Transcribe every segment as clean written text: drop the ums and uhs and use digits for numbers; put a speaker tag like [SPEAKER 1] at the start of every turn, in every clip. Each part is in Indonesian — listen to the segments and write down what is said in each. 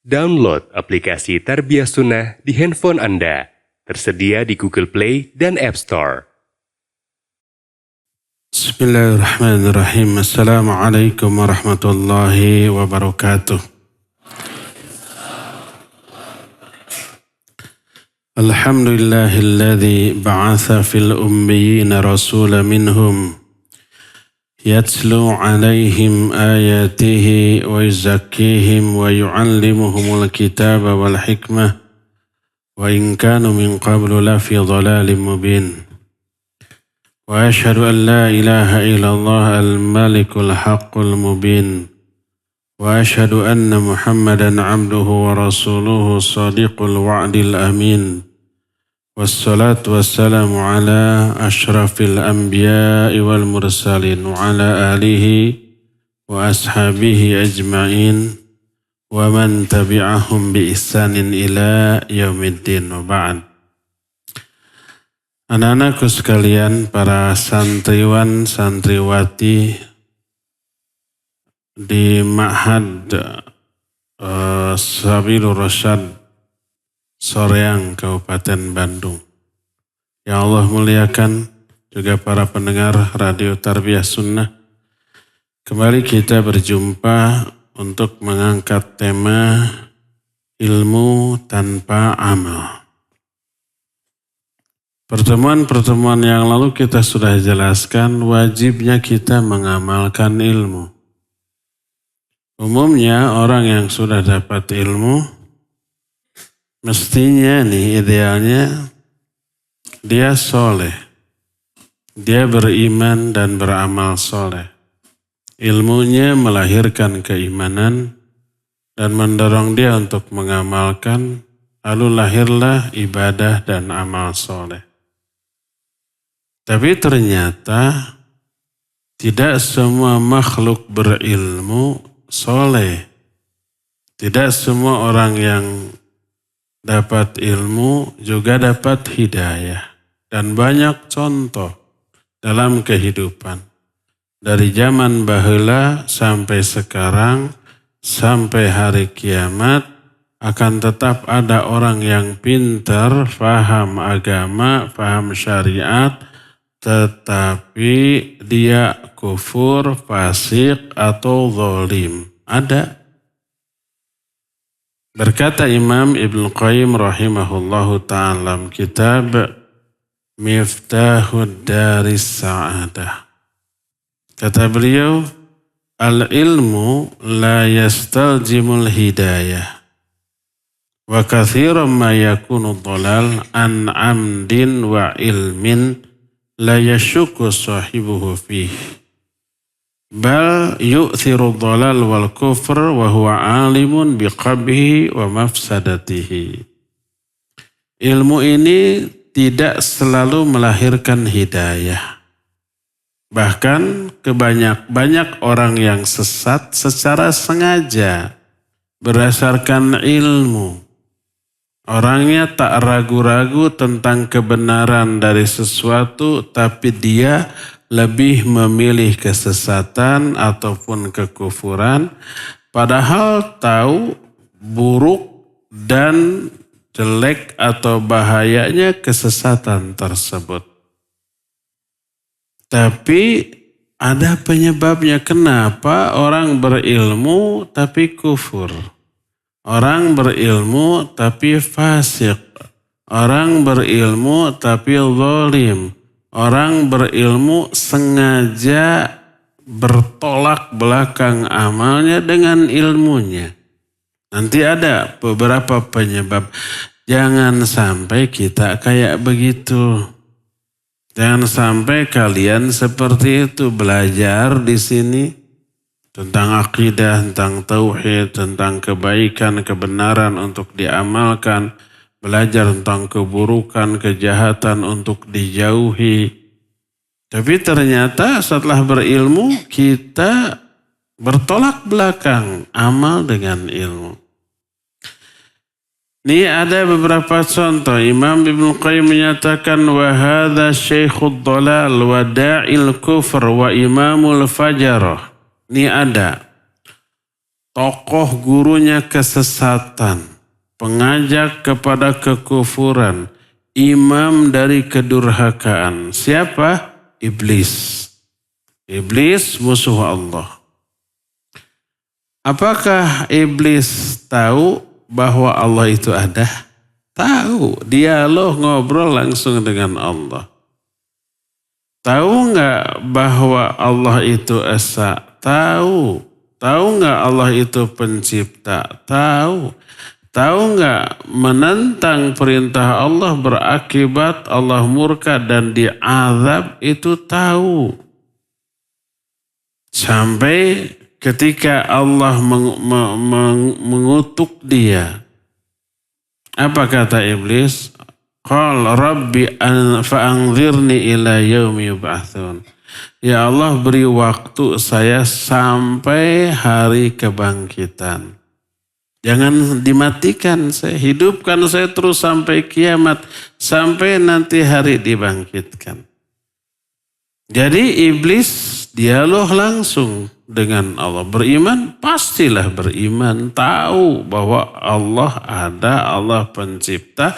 [SPEAKER 1] Download aplikasi Tarbiyah Sunnah di handphone Anda. Tersedia di Google Play dan App Store.
[SPEAKER 2] Bismillahirrahmanirrahim. Assalamualaikum warahmatullahi wabarakatuh. Alhamdulillahilladzi ba'atha fil ummiyina rasula minhum يتلو عليهم آياته ويزكيهم ويعلمهم الكتاب والحكمة وإن كانوا من قبل لفي ضلال مبين وأشهد أن لا إله إلا الله الملك الحق المبين وأشهد أن محمدا عبده ورسوله صادق الوعد الأمين والصلاة والسلام على أشرف الأنبياء والمرسلين وعلى آله وأصحابه أجمعين ومن تبعهم بإحسان إلى يوم الدين وبعد. Anak-anakku sekalian, para santriwan, santriwati di Ma'had Sabilur Rasyad Soreang, Kabupaten Bandung. Ya Allah muliakan juga para pendengar Radio Tarbiyah Sunnah. Kembali kita berjumpa untuk mengangkat tema ilmu tanpa amal. Pertemuan-pertemuan yang lalu kita sudah jelaskan wajibnya kita mengamalkan ilmu. Umumnya orang yang sudah dapat ilmu mestinya idealnya dia soleh, dia beriman dan beramal soleh. Ilmunya melahirkan keimanan dan mendorong dia untuk mengamalkan, lalu lahirlah ibadah dan amal soleh. Tapi ternyata tidak semua makhluk berilmu soleh. Tidak semua orang yang dapat ilmu juga dapat hidayah. Dan banyak contoh dalam kehidupan. Dari zaman baheula sampai sekarang, sampai hari kiamat, akan tetap ada orang yang pintar, faham agama, faham syariat, tetapi dia kufur, fasik, atau zalim. Ada. Berkata Imam Ibnu Qayyim rahimahullahu ta'ala dalam kitab Miftahud Daris Sa'adah. Kata beliau, al-ilmu la yastaljimul hidayah. Wa kathiran ma yakunu dhalal an amdin wa ilmin la yashukku sahibuhu fihi. Bal yu'thiru dhalal wal kufr wa huwa alimun biqabhi wa mafsadatihi. Ilmu ini tidak selalu melahirkan hidayah. Bahkan banyak orang yang sesat secara sengaja berdasarkan ilmu. Orangnya tak ragu-ragu tentang kebenaran dari sesuatu, tapi dia lebih memilih kesesatan ataupun kekufuran, padahal tahu buruk dan jelek atau bahayanya kesesatan tersebut. Tapi ada penyebabnya kenapa orang berilmu tapi kufur. Orang berilmu tapi fasik. Orang berilmu tapi zalim. Orang berilmu sengaja bertolak belakang amalnya dengan ilmunya. Nanti ada beberapa penyebab. Jangan sampai kita kayak begitu. Jangan sampai kalian seperti itu, belajar di sini tentang akidah, tentang tauhid, tentang kebaikan, kebenaran untuk diamalkan. Belajar tentang keburukan, kejahatan untuk dijauhi. Tapi ternyata setelah berilmu kita bertolak belakang amal dengan ilmu. Ini ada beberapa contoh. Imam Ibnu Qayyim menyatakan wa hadza syekhud dhalal wa da'il kufr wa imamul fajarah. Ini ada tokoh gurunya kesesatan, pengajak kepada kekufuran, imam dari kedurhakaan. Siapa? Iblis. Iblis musuh Allah. Apakah iblis tahu bahwa Allah itu ada? Tahu. Dialog ngobrol langsung dengan Allah. Tahu nggak bahwa Allah itu esa? Tahu. Tahu nggak Allah itu pencipta? Tahu. Tahu nggak menentang perintah Allah berakibat Allah murka dan diazab? Itu tahu. Sampai ketika Allah mengutuk dia. Apa kata iblis? Qal rabbi fa'anzirni ila yaumi yub'atsun. Ya Allah, beri waktu saya sampai hari kebangkitan. Jangan dimatikan saya, hidupkan saya terus sampai kiamat, sampai nanti hari dibangkitkan. Jadi iblis dialog langsung dengan Allah. Beriman, pastilah beriman. Tahu bahwa Allah ada, Allah pencipta.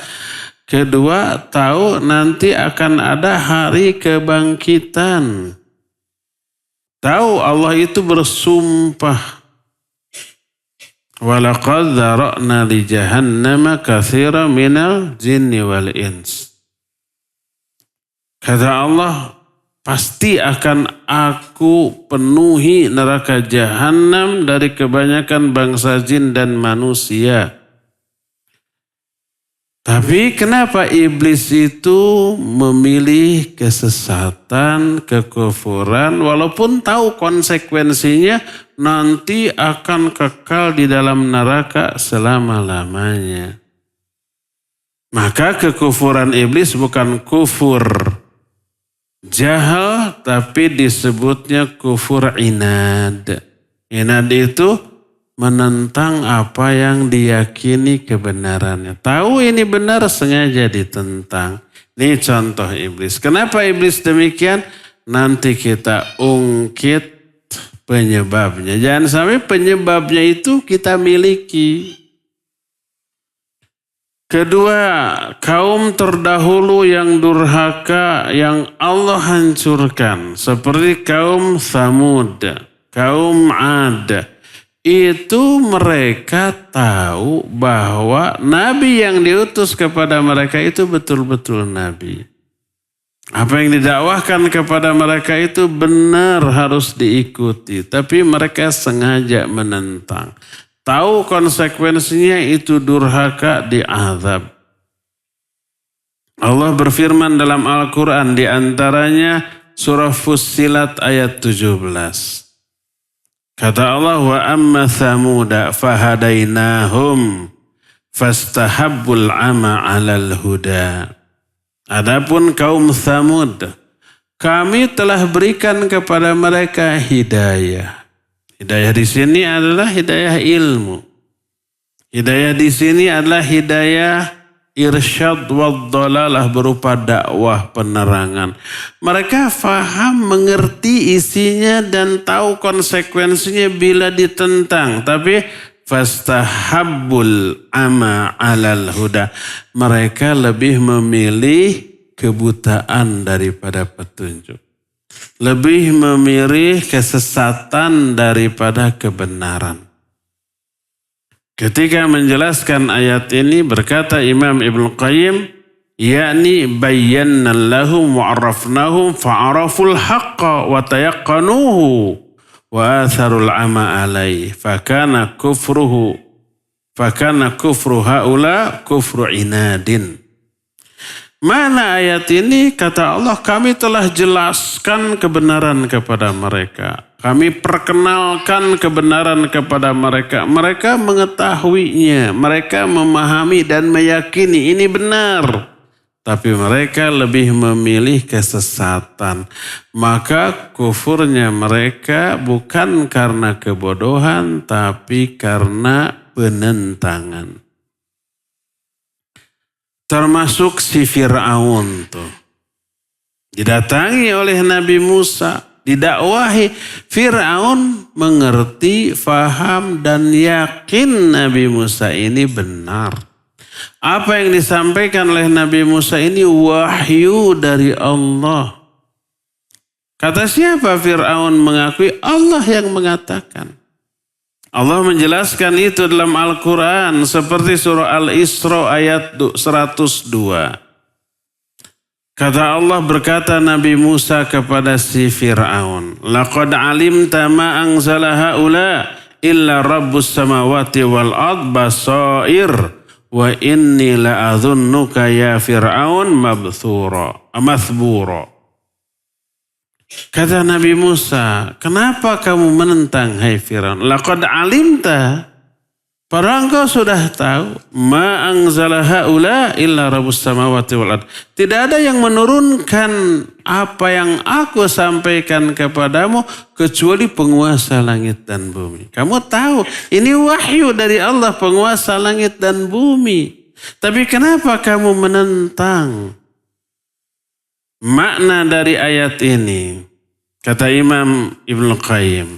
[SPEAKER 2] Kedua, tahu nanti akan ada hari kebangkitan. Tahu Allah itu bersumpah. Walaqad dzara'na li jahannama katsiran minal jinni wal ins. Kata Allah, pasti akan aku penuhi neraka jahanam dari kebanyakan bangsa jin dan manusia. Tapi kenapa iblis itu memilih kesesatan, kekufuran, walaupun tahu konsekuensinya nanti akan kekal di dalam neraka selama-lamanya. Maka kekufuran iblis bukan kufur jahal, tapi disebutnya kufur inad. Inad itu menentang apa yang diyakini kebenarannya. Tahu ini benar, sengaja ditentang. Ini contoh iblis. Kenapa iblis demikian? Nanti kita ungkit penyebabnya. Jangan sampai penyebabnya itu kita miliki. Kedua, kaum terdahulu yang durhaka yang Allah hancurkan. Seperti kaum Thamud, kaum Ad. Itu mereka tahu bahwa nabi yang diutus kepada mereka itu betul-betul nabi. Apa yang didakwahkan kepada mereka itu benar, harus diikuti. Tapi mereka sengaja menentang. Tahu konsekuensinya itu durhaka, diazab. Allah berfirman dalam Al-Quran, di antaranya surah Fussilat ayat 17. Kata Allah, wa amma thamuda fahadainahum fastahabbul ama 'alal huda. Adapun kaum Thamud, kami telah berikan kepada mereka hidayah. Hidayah di sini adalah hidayah ilmu. Hidayah di sini adalah hidayah irsyad wad dhalalah, berupa dakwah, penerangan. Mereka faham, mengerti isinya dan tahu konsekuensinya bila ditentang. Tapi fastahabbul ama 'alal huda. Mereka lebih memilih kebutaan daripada petunjuk. Lebih memilih kesesatan daripada kebenaran. Ketika menjelaskan ayat ini berkata Imam Ibnu Qayyim, yakni bayyana lahum wa arafnahum fa'araful haqqa wa tayaqqanuhu wa atharul ama alaihi fakana kufru haula kufru inadin. Mana ayat ini? Kata Allah, kami telah jelaskan kebenaran kepada mereka. Kami perkenalkan kebenaran kepada mereka. Mereka mengetahuinya. Mereka memahami dan meyakini ini benar. Tapi mereka lebih memilih kesesatan. Maka kufurnya mereka bukan karena kebodohan, tapi karena penentangan. Termasuk si Fir'aun tuh. Didatangi oleh Nabi Musa. didakwahi. Fir'aun mengerti, faham, dan yakin Nabi Musa ini benar. Apa yang disampaikan oleh Nabi Musa ini wahyu dari Allah. Kata siapa Fir'aun mengakui? Allah yang mengatakan. Allah menjelaskan itu dalam Al-Quran seperti surah Al-Isra ayat 102. Kata Allah, berkata Nabi Musa kepada si Fir'aun, "Laqad alimta ma anzala haula illa rabbus samawati wal ard basair wa inni la'adhunnuka ya Fir'aun mathbura." Kata Nabi Musa, "Kenapa kamu menentang hai Fir'aun? Laqad alimta, padahal engkau sudah tahu, ma anzala haula illa rabbus samawati wal ard. Tidak ada yang menurunkan apa yang aku sampaikan kepadamu kecuali penguasa langit dan bumi." Kamu tahu, ini wahyu dari Allah, penguasa langit dan bumi. Tapi kenapa kamu menentang? Makna dari ayat ini, kata Imam Ibnu Qayyim,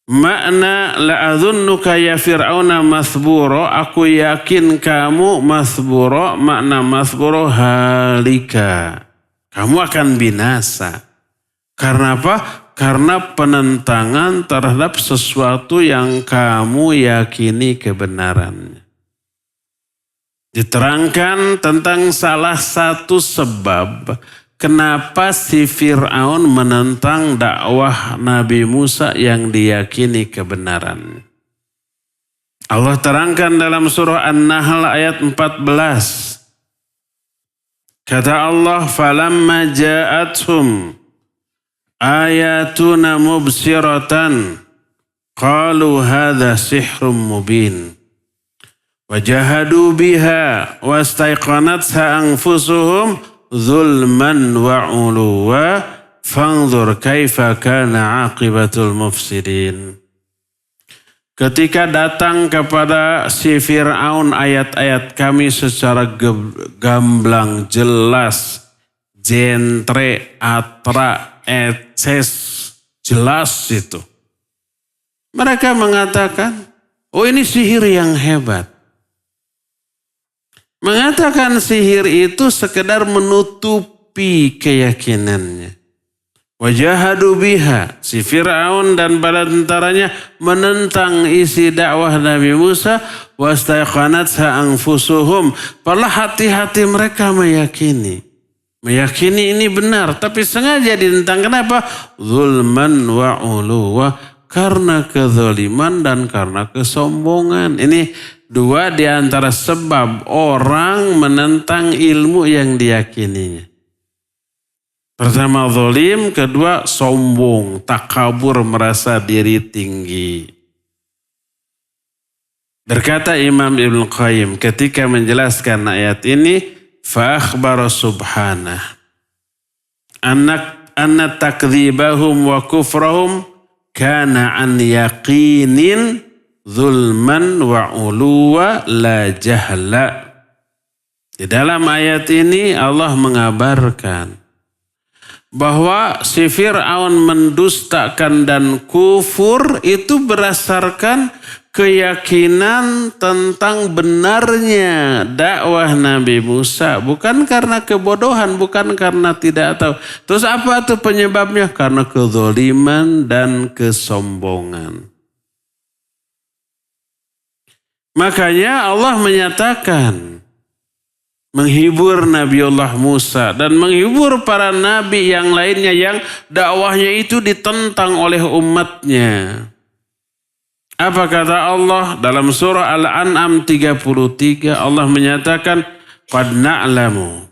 [SPEAKER 2] makna la'adhunnuka ya Fir'auna mathbura, aku yakin kamu mathbura, makna mathbura halika, kamu akan binasa. Karena apa? Karena penentangan terhadap sesuatu yang kamu yakini kebenarannya. Diterangkan tentang salah satu sebab kenapa si Fir'aun menentang dakwah Nabi Musa yang diyakini kebenaran. Allah terangkan dalam surah An-Nahl ayat 14. Kata Allah, "Falamma ja'athum ayatuna mubsiratan qalu hadha sihrun mubin. Wajahadu biha wastaiqanatha anfusuhum zulman wa uluwa fanzur kaifa kana aqibatul mufsidin." Ketika datang kepada si Fir'aun ayat-ayat kami secara gamblang, jelas, jentre, atra, eces, jelas itu. Mereka mengatakan, oh ini sihir yang hebat. Mengatakan sihir itu sekedar menutupi keyakinannya. Wajahadu biha, si Fir'aun dan bala tentaranya menentang isi dakwah Nabi Musa. Wastaiqanatha anfusuhum, padahal hati-hati mereka meyakini ini benar, tapi sengaja ditentang. Kenapa? Zulman wa uluwa, karena kezaliman dan karena kesombongan. Ini dua di antara sebab orang menentang ilmu yang diyakininya. Pertama zalim, kedua sombong, takabur, merasa diri tinggi. Berkata Imam Ibnu Qayyim ketika menjelaskan ayat ini, fa akhbara subhanah anna takdzibahum wa kufrahum kana an yaqinin zulman wa uluwa la jahla. Di dalam ayat ini Allah mengabarkan bahwa si Fir'aun mendustakan dan kufur itu berdasarkan keyakinan tentang benarnya dakwah Nabi Musa. Bukan karena kebodohan, bukan karena tidak tahu. Terus apa tuh penyebabnya? Karena kezaliman dan kesombongan. Makanya Allah menyatakan, menghibur Nabiullah Musa dan menghibur para nabi yang lainnya yang dakwahnya itu ditentang oleh umatnya. Apa kata Allah dalam surah Al-An'am 33? Allah menyatakan, qad na'lamu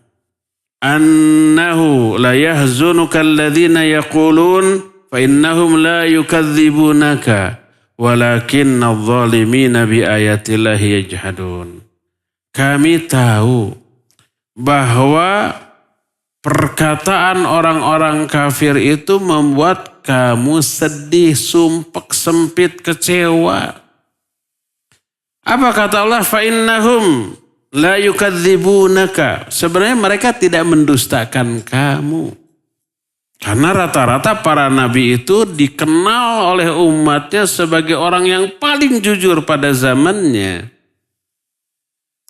[SPEAKER 2] annahu la yahzunuka alladhina yaqulun fa innahum la yukadzibunaka walakinna adh-dhalimina bi ayatillahi yajhadun. Kami tahu bahwa perkataan orang-orang kafir itu membuat kamu sedih, sumpek, sempit, kecewa. Apa kata Allah? Fa innahum la yukadzibunaka. Sebenarnya mereka tidak mendustakan kamu. Karena rata-rata para nabi itu dikenal oleh umatnya sebagai orang yang paling jujur pada zamannya.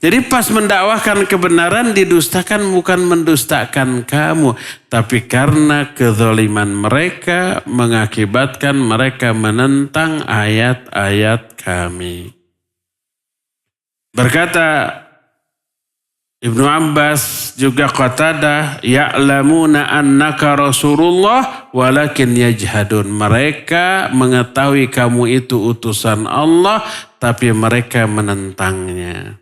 [SPEAKER 2] Jadi pas mendakwahkan kebenaran didustakan bukan mendustakan kamu. Tapi karena kezaliman mereka mengakibatkan mereka menentang ayat-ayat kami. Berkata Ibnu Abbas juga Qatadah, ya'lamuna annaka Rasulullah walakin yajhadun. Mereka mengetahui kamu itu utusan Allah tapi mereka menentangnya.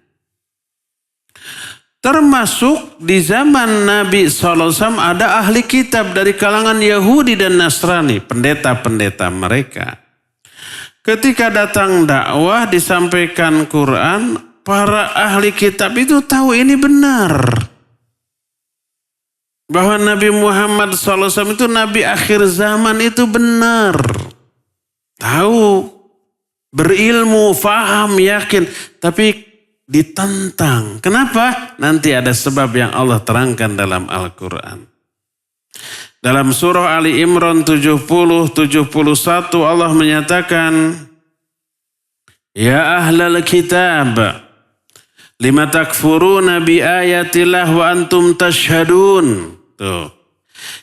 [SPEAKER 2] Termasuk di zaman Nabi SAW ada ahli kitab dari kalangan Yahudi dan Nasrani, pendeta-pendeta mereka. Ketika datang dakwah disampaikan Quran, para ahli kitab itu tahu ini benar. Bahwa Nabi Muhammad SAW itu Nabi akhir zaman itu benar. Tahu, berilmu, faham, yakin. Tapi ditentang. Kenapa? Nanti ada sebab yang Allah terangkan dalam Al-Quran. Dalam surah Ali Imran 70-71 Allah menyatakan, Ya ahlal kitab, lima takfuruna bi ayatillah wa antum tashhadun. Tuh.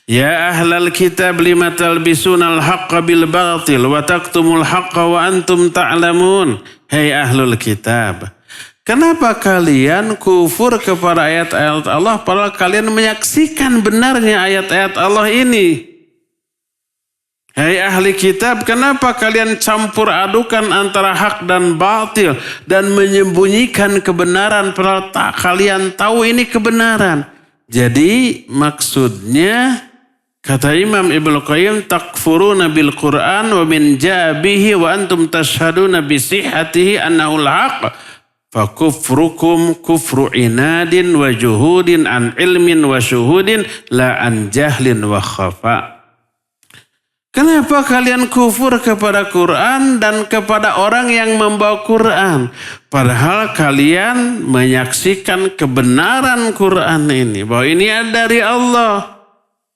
[SPEAKER 2] Ya ahlal kitab lima talbisunal haqqa bil batil wa taktumul haqqa wa antum ta'lamun. Hei ahlul kitab, kenapa kalian kufur kepada ayat-ayat Allah padahal kalian menyaksikan benarnya ayat-ayat Allah ini? Hai ahli kitab, kenapa kalian campur adukan antara hak dan batil dan menyembunyikan kebenaran padahal kalian tahu ini kebenaran? Jadi maksudnya kata Imam Ibnu Qayyim, takfuruna bil Qur'an wa min jabihi wa antum tashhaduna bi sihhatihi annahu al-haq. Fakufrukum kufru inadin wa juhudin an ilmin wa syuhudin la an jahlin wa khafa. Kenapa kalian kufur kepada Quran dan kepada orang yang membawa Quran? Padahal kalian menyaksikan kebenaran Quran ini. Bahwa ini dari Allah.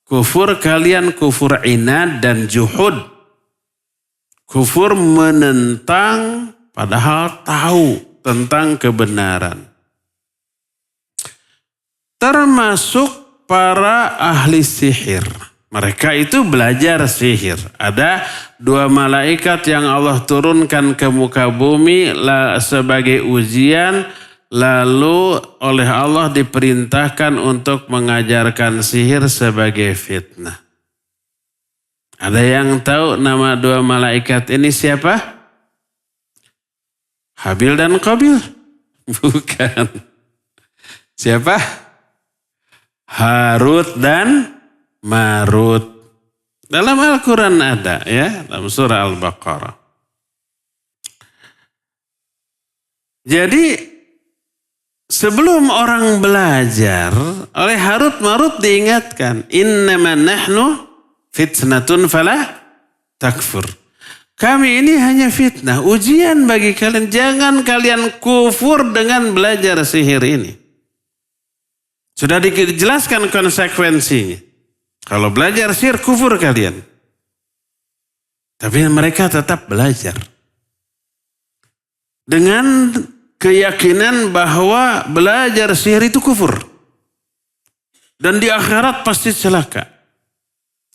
[SPEAKER 2] Kufur kalian kufur inad dan juhud. Kufur menentang padahal tahu tentang kebenaran. Termasuk para ahli sihir. Mereka itu belajar sihir. Ada 2 malaikat yang Allah turunkan ke muka bumi sebagai ujian. Lalu oleh Allah diperintahkan untuk mengajarkan sihir sebagai fitnah. Ada yang tahu nama 2 malaikat ini siapa? Habil dan Qabil? Bukan. Siapa? Harut dan Marut. Dalam Al-Quran ada ya. Dalam surah Al-Baqarah. Jadi sebelum orang belajar oleh Harut Marut diingatkan. Innama nahnu fitnatun fala takfur. Kami ini hanya fitnah, ujian bagi kalian. Jangan kalian kufur dengan belajar sihir ini. Sudah dijelaskan konsekuensinya. Kalau belajar sihir kufur kalian. Tapi mereka tetap belajar. Dengan keyakinan bahwa belajar sihir itu kufur. Dan di akhirat pasti celaka.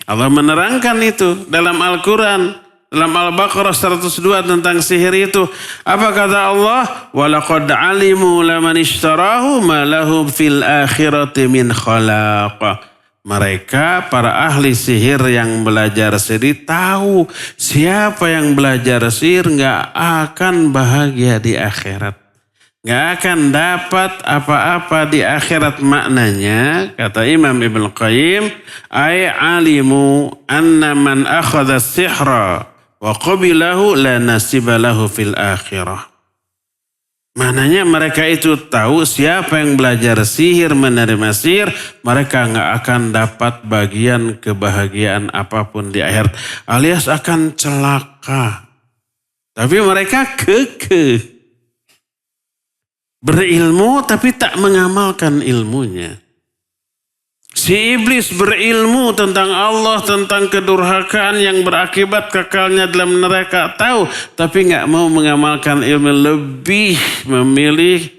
[SPEAKER 2] Allah menerangkan itu dalam Al-Quran. Dalam Al-Baqarah 102 tentang sihir itu. Apa kata Allah? وَلَقَدْ عَلِمُوا لَمَنِ اشْتَرَاهُ مَا لَهُ فِي الْآخِرَةِ مِنْ خَلَاقَ. Mereka para ahli sihir yang belajar sihir tahu siapa yang belajar sihir gak akan bahagia di akhirat. Gak akan dapat apa-apa di akhirat. Maknanya kata Imam Ibnu Qayyim, ay alimu anna man akhadha sihra wa qabilahu la nasiba lahu fil akhirah. Maknanya mereka itu tahu siapa yang belajar sihir, menerima sihir, mereka gak akan dapat bagian kebahagiaan apapun di akhirat. Alias akan celaka. Tapi mereka kekeh. Berilmu tapi tak mengamalkan ilmunya. Si iblis berilmu tentang Allah, tentang kedurhakaan yang berakibat kekalnya dalam neraka. Tahu, tapi nggak mau mengamalkan ilmu, lebih memilih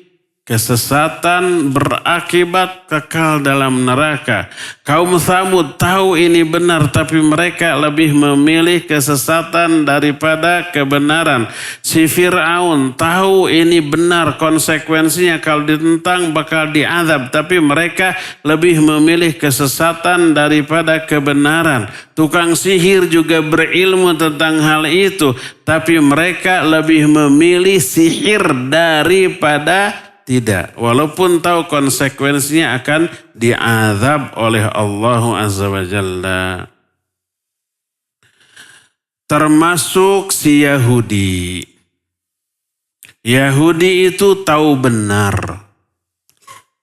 [SPEAKER 2] kesesatan berakibat kekal dalam neraka. Kaum Tsamud tahu ini benar, tapi mereka lebih memilih kesesatan daripada kebenaran. Si Fir'aun tahu ini benar, konsekuensinya kalau ditentang bakal diazab, tapi mereka lebih memilih kesesatan daripada kebenaran. Tukang sihir juga berilmu tentang hal itu, tapi mereka lebih memilih sihir daripada tidak, walaupun tahu konsekuensinya akan diazab oleh Allah Azza wa Jalla. Termasuk si Yahudi. Yahudi itu tahu benar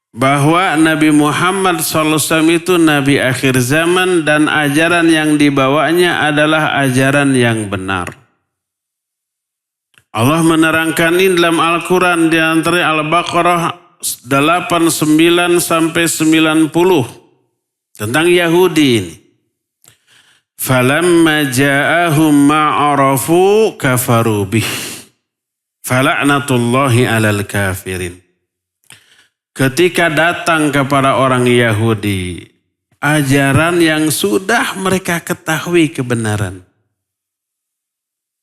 [SPEAKER 2] bahwa Nabi Muhammad SAW itu Nabi akhir zaman dan ajaran yang dibawanya adalah ajaran yang benar. Allah menerangkan ini dalam Al-Quran di antara Al-Baqarah 89 sampai 90 tentang Yahudi ini. Falamma ja'ahum ma'arafu kafaru bih. Fala'natullahi 'alal kafirin. Ketika datang kepada orang Yahudi ajaran yang sudah mereka ketahui kebenaran.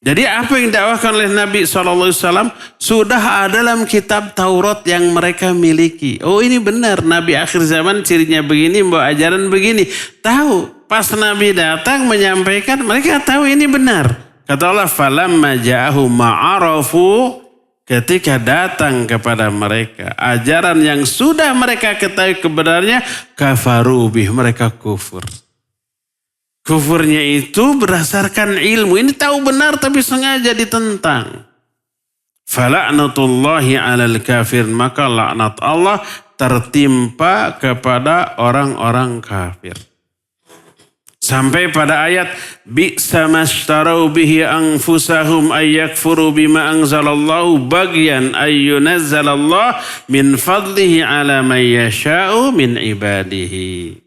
[SPEAKER 2] Jadi apa yang didakwahkan oleh Nabi SAW sudah ada dalam kitab Taurat yang mereka miliki. Oh ini benar, Nabi akhir zaman cirinya begini, bawa ajaran begini. Tahu, pas Nabi datang menyampaikan, mereka tahu ini benar. Kata Allah, falamma ja'ahu ma'arafu, ketika datang kepada mereka ajaran yang sudah mereka ketahui kebenarannya, kafaru bih, mereka kufur. Kufurnya itu berdasarkan ilmu. Ini tahu benar tapi sengaja ditentang. Fala'natullahi 'alal kafir. Maka laknat Allah tertimpa kepada orang-orang kafir. Sampai pada ayat bi'sa mashtarau bihi anfusahum ayyakfuru bima anzalallahu bagyan ayyunazzalallah min fadlihi 'ala man yasha'u min ibadihi.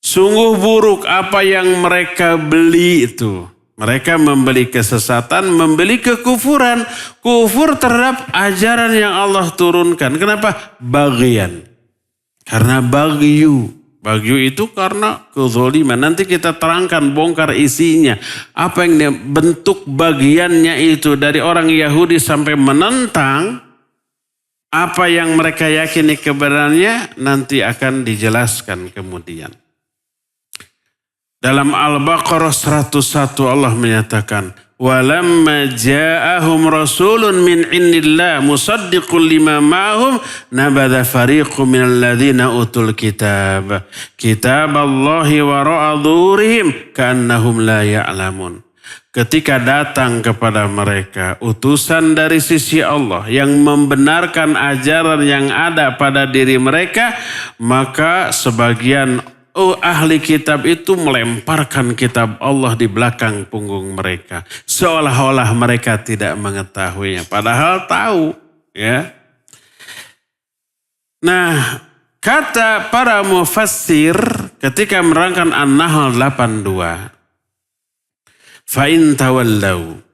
[SPEAKER 2] Sungguh buruk apa yang mereka beli itu. Mereka membeli kesesatan, membeli kekufuran. Kufur terhadap ajaran yang Allah turunkan. Kenapa? Bagian. Karena bagyu. Bagyu itu karena kezaliman. Nanti kita terangkan, bongkar isinya. Apa yang bentuk bagiannya itu dari orang Yahudi sampai menentang. Apa yang mereka yakini kebenarannya nanti akan dijelaskan kemudian. Dalam Al-Baqarah 101 Allah menyatakan, walamma ja'ahum rasulun min indillah musaddiqul lima ma'hum nabadha fariqun minal ladzina utul kitab kitaballahi wara'a dhurihim ka'annahum la ya'lamun. Ketika datang kepada mereka utusan dari sisi Allah yang membenarkan ajaran yang ada pada diri mereka, maka sebagian ahli kitab itu melemparkan kitab Allah di belakang punggung mereka. Seolah-olah mereka tidak mengetahuinya. Padahal tahu. Ya. Nah, kata para mufassir ketika menerangkan An-Nahl 82. Fa'in tawallau.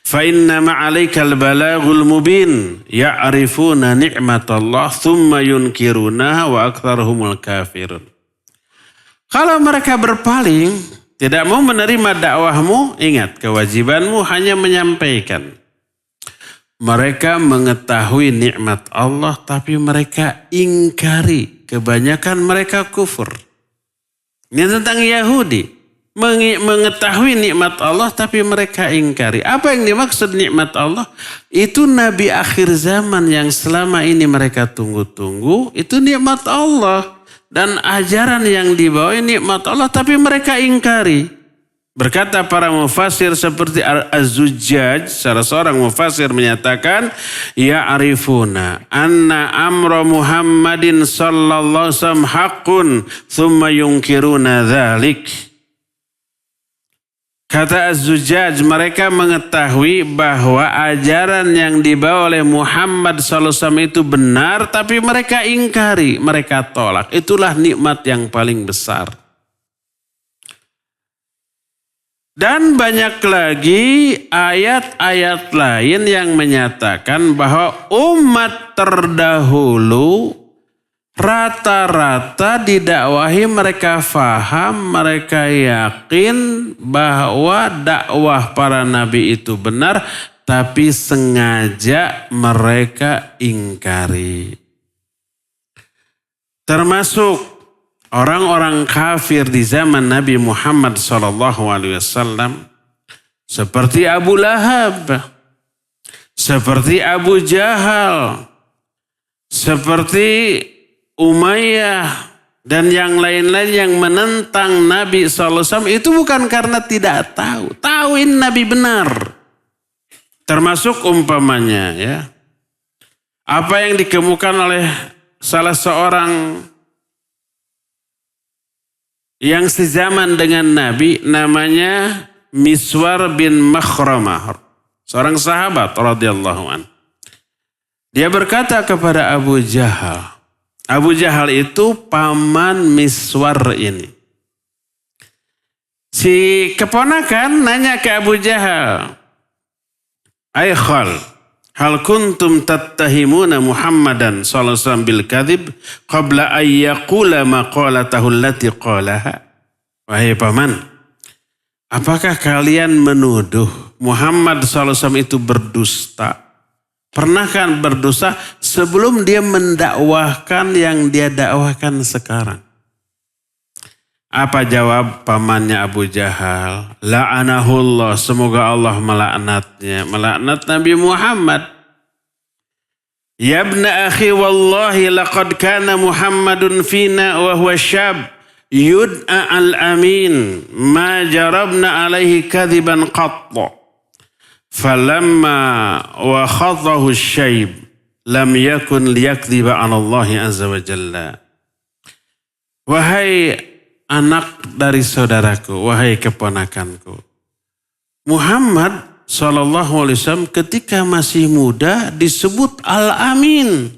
[SPEAKER 2] Fa'innama 'alaikal balagul mubin. Ya'rifuna ni'matallah thumma yunkirunaha wa aktsaruhumul kafirun. Kalau mereka berpaling, tidak mau menerima dakwahmu, ingat kewajibanmu hanya menyampaikan. Mereka mengetahui nikmat Allah tapi mereka ingkari. Kebanyakan mereka kufur. Ini tentang Yahudi. Mengetahui nikmat Allah tapi mereka ingkari. Apa yang dimaksud nikmat Allah? Itu Nabi akhir zaman yang selama ini mereka tunggu-tunggu. Itu nikmat Allah. Dan ajaran yang dibawa nikmat Allah tapi mereka ingkari. Berkata para mufassir seperti Az-Zujjaj, salah seorang mufassir menyatakan, ya'rifuna anna amra Muhammadin sallallahu alaihi wasallam haqqun thumma yunkiruna dzalik. Kata Az-Zujaj, mereka mengetahui bahwa ajaran yang dibawa oleh Muhammad SAW itu benar, tapi mereka ingkari, mereka tolak. Itulah nikmat yang paling besar. Dan banyak lagi ayat-ayat lain yang menyatakan bahwa umat terdahulu rata-rata didakwahi mereka faham, mereka yakin bahwa dakwah para nabi itu benar, tapi sengaja mereka ingkari. Termasuk orang-orang kafir di zaman Nabi Muhammad SAW, seperti Abu Lahab, seperti Abu Jahal, seperti Umayyah, dan yang lain-lain yang menentang Nabi SAW itu bukan karena tidak tahu. Tahu ini Nabi benar. Termasuk umpamanya ya, apa yang dikemukakan oleh salah seorang yang sezaman dengan Nabi, namanya Miswar bin Makhramah, seorang sahabat radhiyallahu anhu. Dia berkata kepada Abu Jahal. Abu Jahal itu paman Miswar ini. Si keponakan nanya ke Abu Jahal, "Ay khal, hal kuntum tattahimuna Muhammadan sallallahu alaihi wasallam bil kadhib qabla ay yaqula maqalatahu allati qalaha?" Wahai paman, apakah kalian menuduh Muhammad sallallahu alaihi wasallam itu berdusta? Pernahkah berdosa sebelum dia mendakwahkan yang dia dakwahkan sekarang? Apa jawab pamannya Abu Jahal? La'anahullah, semoga Allah melaknatnya. Melaknat Nabi Muhammad. Ya ibna akhi wallahi laqad kana Muhammadun fina wa huwa syab. Yud'a al-amin. Ma jarabna alaihi kadhiban qatta. Falamma wa khadhahu syayb lam yakun liyakdziba 'ala Allah azza wa jalla. Wahai anak dari saudaraku, wahai keponakanku, Muhammad sallallahu alaihi wasallam ketika masih muda disebut Al-Amin.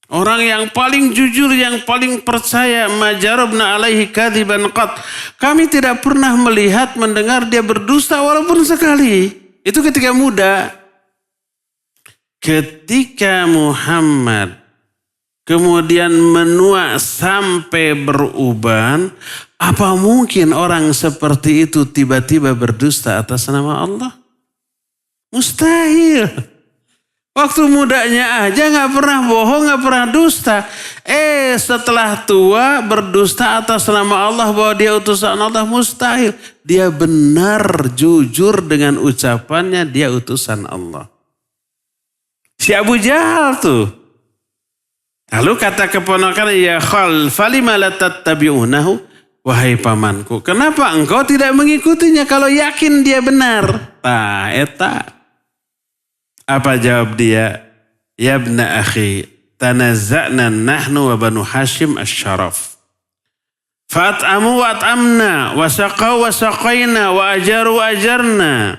[SPEAKER 2] Orang yang paling jujur, yang paling percaya. Majarabna alaihi kadziban qat. Kami tidak pernah melihat, mendengar dia berdusta walaupun sekali. Itu ketika muda. Ketika Muhammad kemudian menua sampai beruban, apa mungkin orang seperti itu tiba-tiba berdusta atas nama Allah? Mustahil. Waktu mudanya aja gak pernah bohong, gak pernah dusta. Setelah tua berdusta atas nama Allah bahwa dia utusan Allah, mustahil. Dia benar jujur dengan ucapannya dia utusan Allah. Si Abu Jahal tuh. Lalu kata keponakan, ya khal falima la tattabi'unahu, wahai pamanku, kenapa engkau tidak mengikutinya kalau yakin dia benar? Eta. Apa jawab dia? Ya ibna akhi, tanazza'na nahnu wa banu Hashim asy-syaraf. Fat'amu wa at'amna, wa saqaw wa saqayna, wa ajaru ajarna.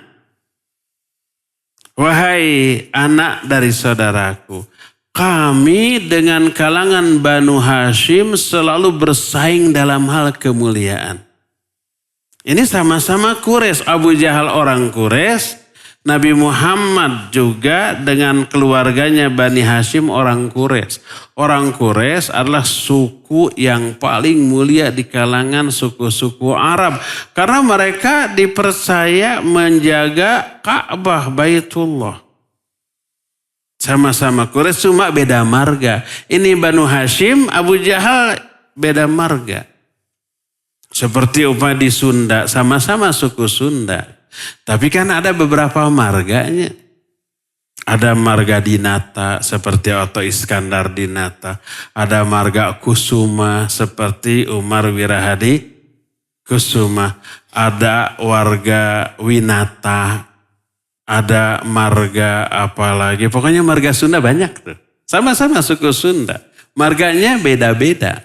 [SPEAKER 2] Wahai anak dari saudaraku, kami dengan kalangan Banu Hashim selalu bersaing dalam hal kemuliaan. Ini sama-sama Quraisy. Abu Jahal orang Quraisy, Nabi Muhammad juga dengan keluarganya Bani Hashim orang Quraisy. Orang Quraisy adalah suku yang paling mulia di kalangan suku-suku Arab. Karena mereka dipercaya menjaga Ka'bah Baitullah. Sama-sama Quraisy cuma beda marga. Ini Banu Hashim, Abu Jahal beda marga. Seperti umpama di Sunda, sama-sama suku Sunda. Tapi kan ada beberapa marganya. Ada marga Dinata seperti Oto Iskandar Dinata. Ada marga Kusuma seperti Umar Wirahadi Kusuma. Ada warga Winata. Ada marga apa lagi. Pokoknya marga Sunda banyak tuh. Sama-sama suku Sunda. Marganya beda-beda.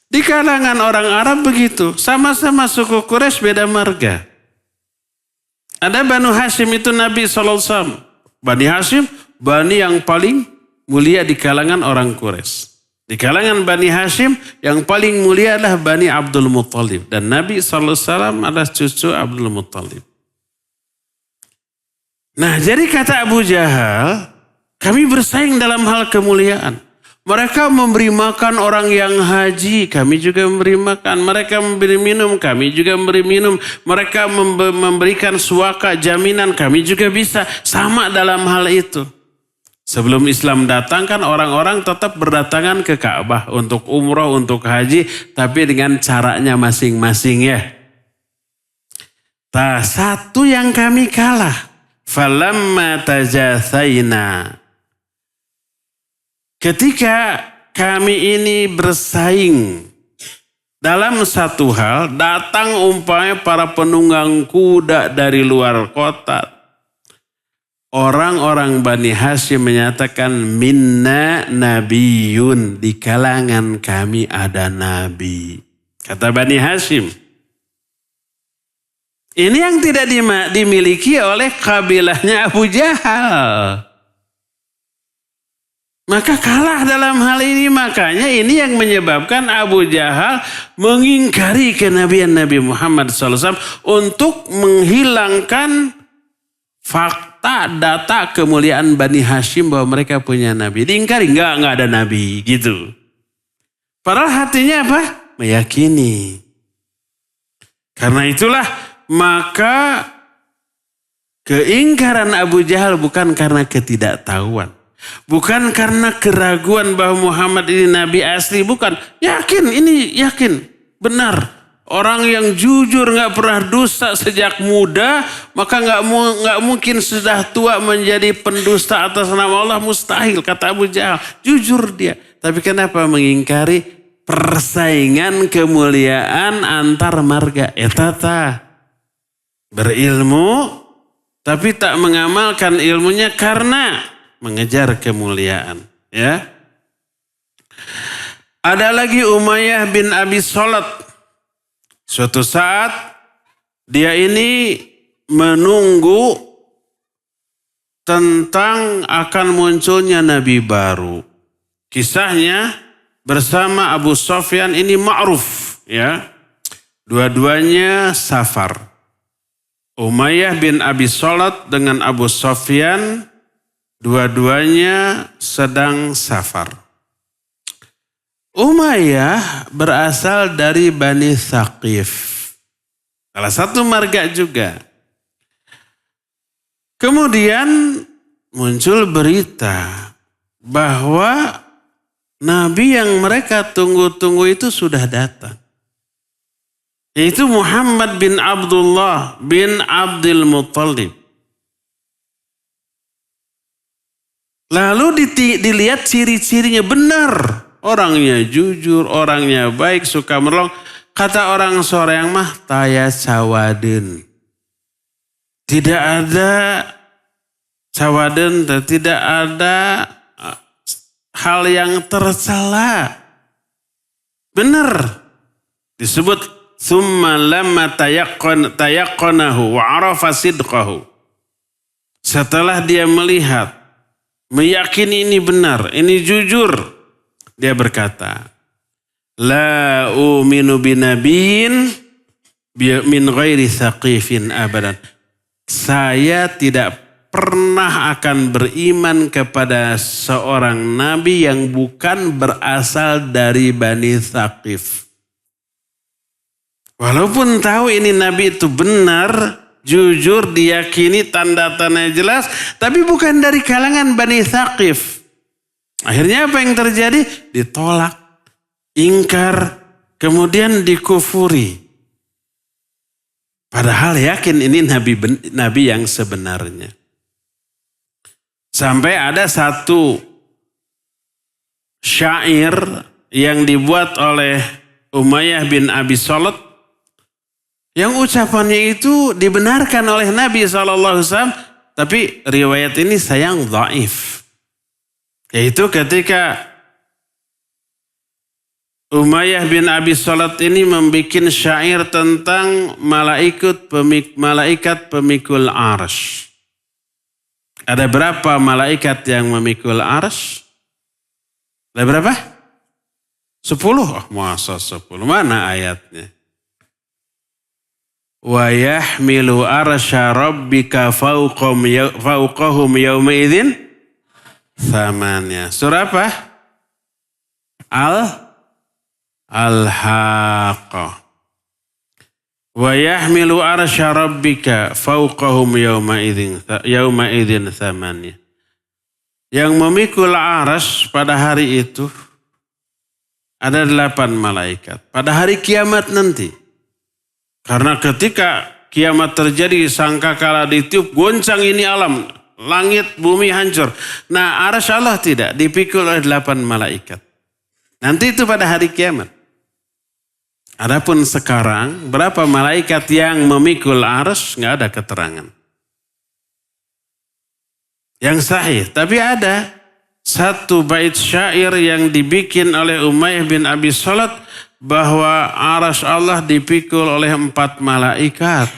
[SPEAKER 2] Di kalangan orang Arab begitu. Sama-sama suku Quraisy beda marga. Ada Banu Hashim itu Nabi SAW. Bani Hashim, Bani yang paling mulia di kalangan orang Quraisy. Di kalangan Bani Hashim yang paling mulia adalah Bani Abdul Muttalib. Dan Nabi SAW adalah cucu Abdul Muttalib. Nah, jadi kata Abu Jahal, kami bersaing dalam hal kemuliaan. Mereka memberi makan orang yang haji, kami juga memberi makan. Mereka memberi minum, kami juga memberi minum. Mereka memberikan suaka, jaminan, kami juga bisa. Sama dalam hal itu. Sebelum Islam datang kan orang-orang tetap berdatangan ke Ka'bah untuk umroh, untuk haji. Tapi dengan caranya masing-masing ya. Satu yang kami kalah. Falamma tajathaina. Ketika kami ini bersaing dalam satu hal, datang umpamanya para penunggang kuda dari luar kota. Orang-orang Bani Hashim menyatakan minna nabiyun, di kalangan kami ada nabi. Kata Bani Hashim. Ini yang tidak dimiliki oleh kabilahnya Abu Jahal. Maka kalah dalam hal ini. Makanya ini yang menyebabkan Abu Jahal mengingkari kenabian Nabi Muhammad SAW untuk menghilangkan fakta, data kemuliaan Bani Hashim bahwa mereka punya nabi. Diingkari, enggak ada nabi gitu. Padahal hatinya apa? Meyakini. Karena itulah maka keingkaran Abu Jahal bukan karena ketidaktahuan. Bukan karena keraguan bahwa Muhammad ini nabi asli, bukan. Yakin, ini yakin, benar. Orang yang jujur gak pernah dusta sejak muda, maka gak mungkin sudah tua menjadi pendusta atas nama Allah, mustahil. Kata Abu Jahal, jujur dia. Tapi kenapa mengingkari persaingan kemuliaan antar marga? Etata, berilmu tapi tak mengamalkan ilmunya karena mengejar kemuliaan, ya. Ada lagi Umayyah bin Abi Salat. Suatu saat dia ini menunggu tentang akan munculnya nabi baru. Kisahnya bersama Abu Sufyan ini ma'ruf, ya. Dua-duanya safar. Umayyah bin Abi Salat dengan Abu Sufyan dua-duanya sedang safar. Umayyah berasal dari Bani Thaqif. Salah satu marga juga. Kemudian muncul berita bahwa nabi yang mereka tunggu-tunggu itu sudah datang. Yaitu Muhammad bin Abdullah bin Abdul Muttalib. Lalu dilihat ciri-cirinya, benar. Orangnya jujur, orangnya baik, suka menolong. Kata orang Soreang mah, taya cawaden. Tidak ada cawaden, tidak ada hal yang tercela. Benar. Disebut, summa lamma tayaqqanahu wa arafa sidqahu. Setelah dia melihat, meyakini ini benar, ini jujur. Dia berkata, la uminu binabiyyin min ghairi thaqifin abadan. Saya tidak pernah akan beriman kepada seorang nabi yang bukan berasal dari Bani Thaqif. Walaupun tahu ini nabi itu benar, jujur, diyakini, tanda-tandanya jelas, tapi bukan dari kalangan Bani Thaqif. Akhirnya apa yang terjadi? Ditolak, ingkar, kemudian dikufuri. Padahal yakin ini nabi yang sebenarnya. Sampai ada satu syair yang dibuat oleh Umayyah bin Abi Salat, yang ucapannya itu dibenarkan oleh Nabi SAW, tapi riwayat ini sayang dhaif. Yaitu ketika Umayyah bin Abi Salat ini membuat syair tentang malaikat pemikul arsy. Ada berapa malaikat yang memikul arsy? Ada berapa? 10. Oh, masa 10? Mana ayatnya? Wa yahmilu arsya rabbika fawqahum yawma idzin thamaniya. Surah apa? Al-Haqqah. Wa yahmilu arsya rabbika fawqahum yawma idzin thamaniya. Yang memikul arsy pada hari itu ada 8 malaikat. Pada hari kiamat nanti. Karena ketika kiamat terjadi, sangkakala ditiup, goncang ini alam. Langit, bumi hancur. Nah, arsy Allah tidak, dipikul oleh 8 malaikat. Nanti itu pada hari kiamat. Adapun sekarang, berapa malaikat yang memikul arsy, nggak ada keterangan. Yang sahih, tapi ada satu bait syair yang dibikin oleh Umayyah bin Abi Salat bahwa arsy Allah dipikul oleh 4 malaikat.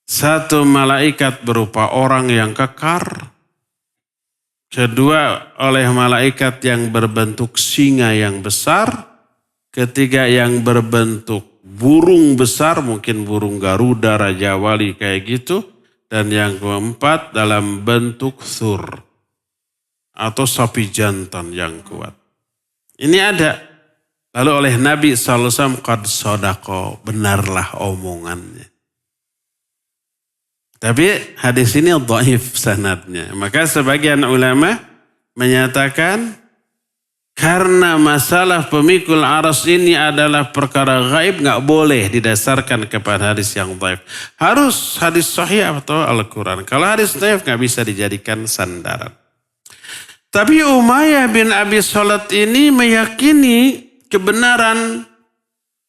[SPEAKER 2] Satu malaikat berupa orang yang kekar. Kedua oleh malaikat yang berbentuk singa yang besar. Ketiga yang berbentuk burung besar, mungkin burung Garuda, Raja Wali kayak gitu. Dan yang keempat dalam bentuk thur atau sapi jantan yang kuat. Ini ada. Lalu oleh Nabi SAW, qad sodako, benarlah omongannya. Tapi hadis ini dhaif sanadnya. Maka sebagian ulama menyatakan karena masalah pemikul arsy ini adalah perkara gaib, nggak boleh didasarkan kepada hadis yang dhaif. Harus hadis sahih atau Al-Quran. Kalau hadis dhaif nggak bisa dijadikan sandaran. Tapi Umayyah bin Abi Salat ini meyakini kebenaran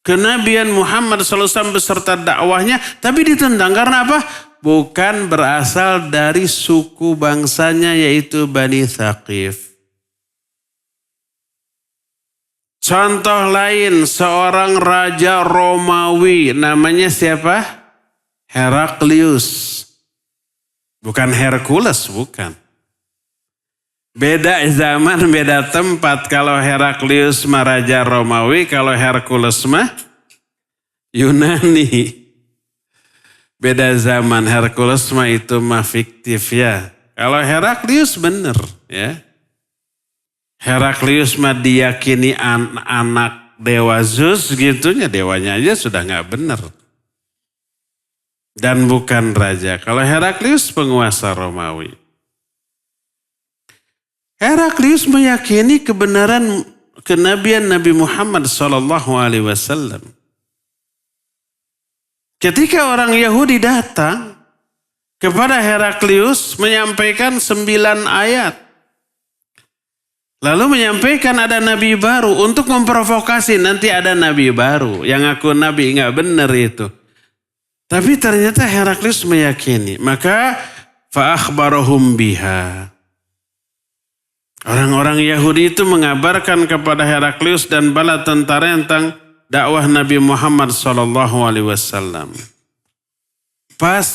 [SPEAKER 2] kenabian Muhammad SAW beserta dakwahnya, tapi ditentang karena apa? Bukan berasal dari suku bangsanya yaitu Bani Thaqif. Contoh lain, seorang raja Romawi namanya siapa? Heraklius. Bukan Hercules, bukan. Beda zaman, beda tempat. Kalau Heraklius mah raja Romawi, kalau Hercules mah Yunani. Beda zaman, Hercules mah itu mah fiktif ya. Kalau Heraklius benar ya. Heraklius mah diyakini anak dewa Zeus gitunya, dewanya aja sudah nggak benar. Dan bukan raja. Kalau Heraklius penguasa Romawi. Heraklius meyakini kebenaran kenabian Nabi Muhammad SAW. Ketika orang Yahudi datang kepada Heraklius menyampaikan 9 ayat. Lalu menyampaikan ada nabi baru untuk memprovokasi, nanti ada nabi baru yang ngaku nabi, nggak benar itu. Tapi ternyata Heraklius meyakini, maka fa'akhbarahum biha. Orang-orang Yahudi itu mengabarkan kepada Heraklius dan bala tentara tentang dakwah Nabi Muhammad SAW. Pas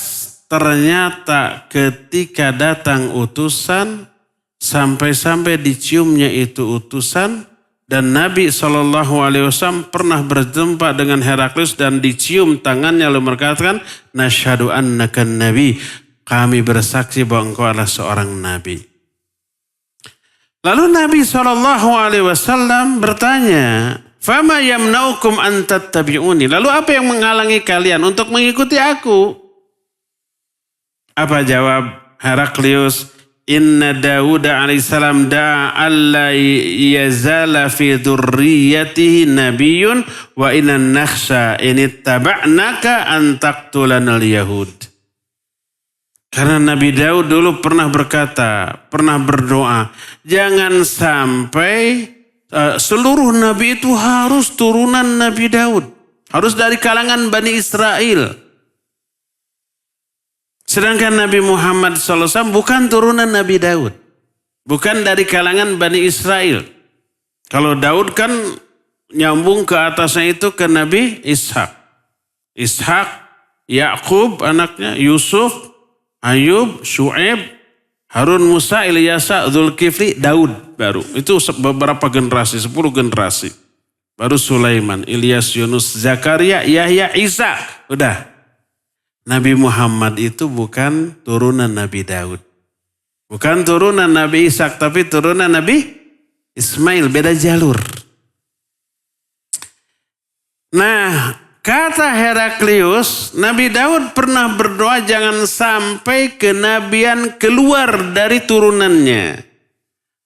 [SPEAKER 2] ternyata ketika datang utusan, sampai-sampai diciumnya itu utusan, dan Nabi SAW pernah berjumpa dengan Heraklius dan dicium tangannya lalu berkatakan, nasyhadu annaka nabi, kami bersaksi bahwa engkau adalah seorang nabi. Lalu Nabi SAW bertanya, fama yamnaukum an tattabi'uni, lalu apa yang menghalangi kalian untuk mengikuti aku? Apa jawab Heraklius? Inna Dawud alaihissalam da'a alla yazala fi dzurriyyatihi nabiyyun wa inna nakhsha in ittaba'naka an taqtulanal yahud. Karena Nabi Daud dulu pernah berkata, pernah berdoa, jangan sampai seluruh nabi itu harus turunan Nabi Daud, harus dari kalangan Bani Israel. Sedangkan Nabi Muhammad SAW bukan turunan Nabi Daud. Bukan dari kalangan Bani Israel. Kalau Daud kan nyambung ke atasnya itu ke Nabi Ishak. Ishak, Yakub anaknya, Yusuf, Ayub, Syuaib, Harun, Musa, Ilyasa, Zulkifli, Daud baru. Itu beberapa generasi, 10 generasi. Baru Sulaiman, Ilyas, Yunus, Zakaria, Yahya, Isa. Udah. Nabi Muhammad itu bukan turunan Nabi Daud. Bukan turunan Nabi Ishak, tapi turunan Nabi Ismail, beda jalur. Nah, kata Heraklius, Nabi Daud pernah berdoa jangan sampai kenabian keluar dari turunannya.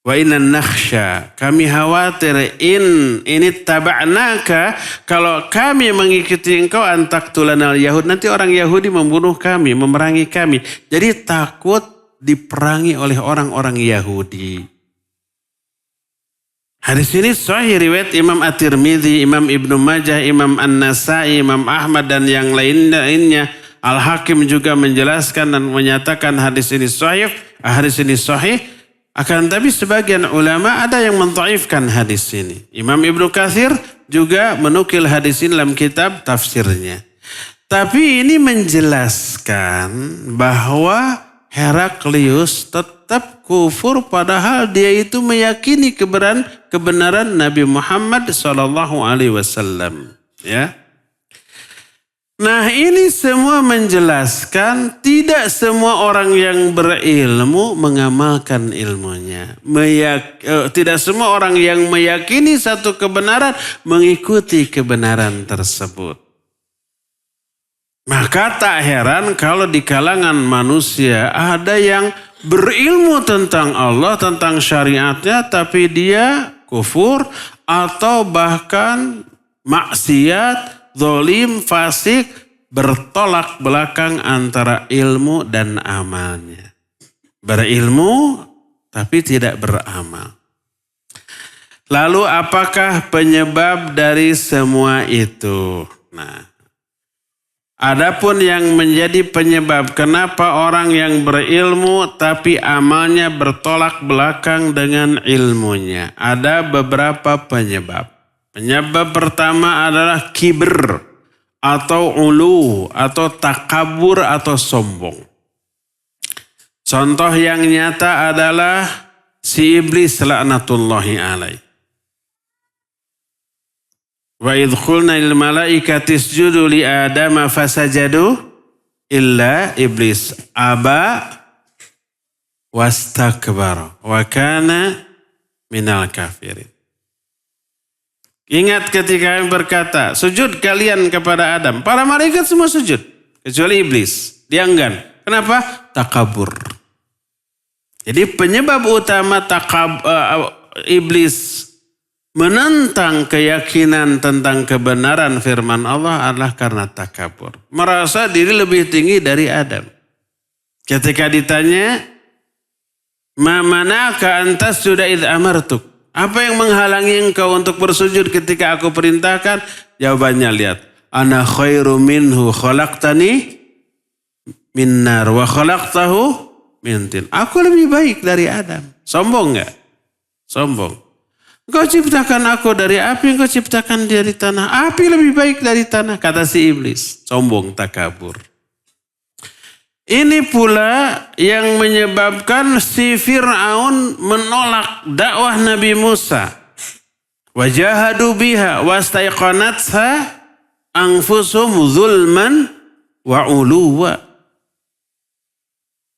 [SPEAKER 2] Wa inna nakhsha, kami khawatir ini taba'naka, kalau kami mengikuti engkau antaktulanal Yahud, nanti orang Yahudi membunuh kami, memerangi kami. Jadi takut diperangi oleh orang-orang Yahudi. Hadis ini sahih riwayat Imam At-Tirmidzi, Imam Ibnu Majah, Imam An-Nasai, Imam Ahmad dan yang lainnya. Al-Hakim juga menjelaskan dan menyatakan hadis ini sahih. Akan tapi sebagian ulama ada yang mendhaifkan hadis ini. Imam Ibnu Katsir juga menukil hadis ini dalam kitab tafsirnya. Tapi ini menjelaskan bahwa Heraklius tetap kufur padahal dia itu meyakini kebenaran Nabi Muhammad SAW. Ya. Nah, ini semua menjelaskan tidak semua orang yang berilmu mengamalkan ilmunya. Tidak semua orang yang meyakini satu kebenaran mengikuti kebenaran tersebut. Maka tak heran kalau di kalangan manusia ada yang berilmu tentang Allah, tentang syariatnya, tapi dia kufur atau bahkan maksiat, zalim, fasik, bertolak belakang antara ilmu dan amalnya. Berilmu tapi tidak beramal. Lalu apakah penyebab dari semua itu? Nah, adapun yang menjadi penyebab kenapa orang yang berilmu tapi amalnya bertolak belakang dengan ilmunya. Ada beberapa penyebab. Penyebab pertama adalah kibr atau ulu atau takabur atau sombong. Contoh yang nyata adalah si iblis laknatullahi alaih. Wa idh qulna lil malaikati isjudu li adama fasajadu illa iblis aba wastakbara wa kana minal kafirin. Ingat ketika kami berkata, sujud kalian kepada Adam. Para malaikat semua sujud kecuali iblis. Dia enggan. Kenapa? Takabur. Jadi penyebab utama iblis menentang keyakinan tentang kebenaran firman Allah adalah karena takabur. Merasa diri lebih tinggi dari Adam. Ketika ditanya, ma mana'aka an tasjuda idh amartuk? Apa yang menghalangi engkau untuk bersujud ketika aku perintahkan? Jawabannya lihat. Ana khairu minhu khalaqtani min nar wa khalaqtahu min tin. Aku lebih baik dari Adam. Sombong enggak? Sombong. Engkau ciptakan aku dari api, engkau ciptakan dia dari tanah. Api lebih baik dari tanah, kata si iblis. Sombong, takabur. Ini pula yang menyebabkan si Fir'aun menolak dakwah Nabi Musa. Wajahadu biha wastaiqanatha anfusum zulman wa uluwa.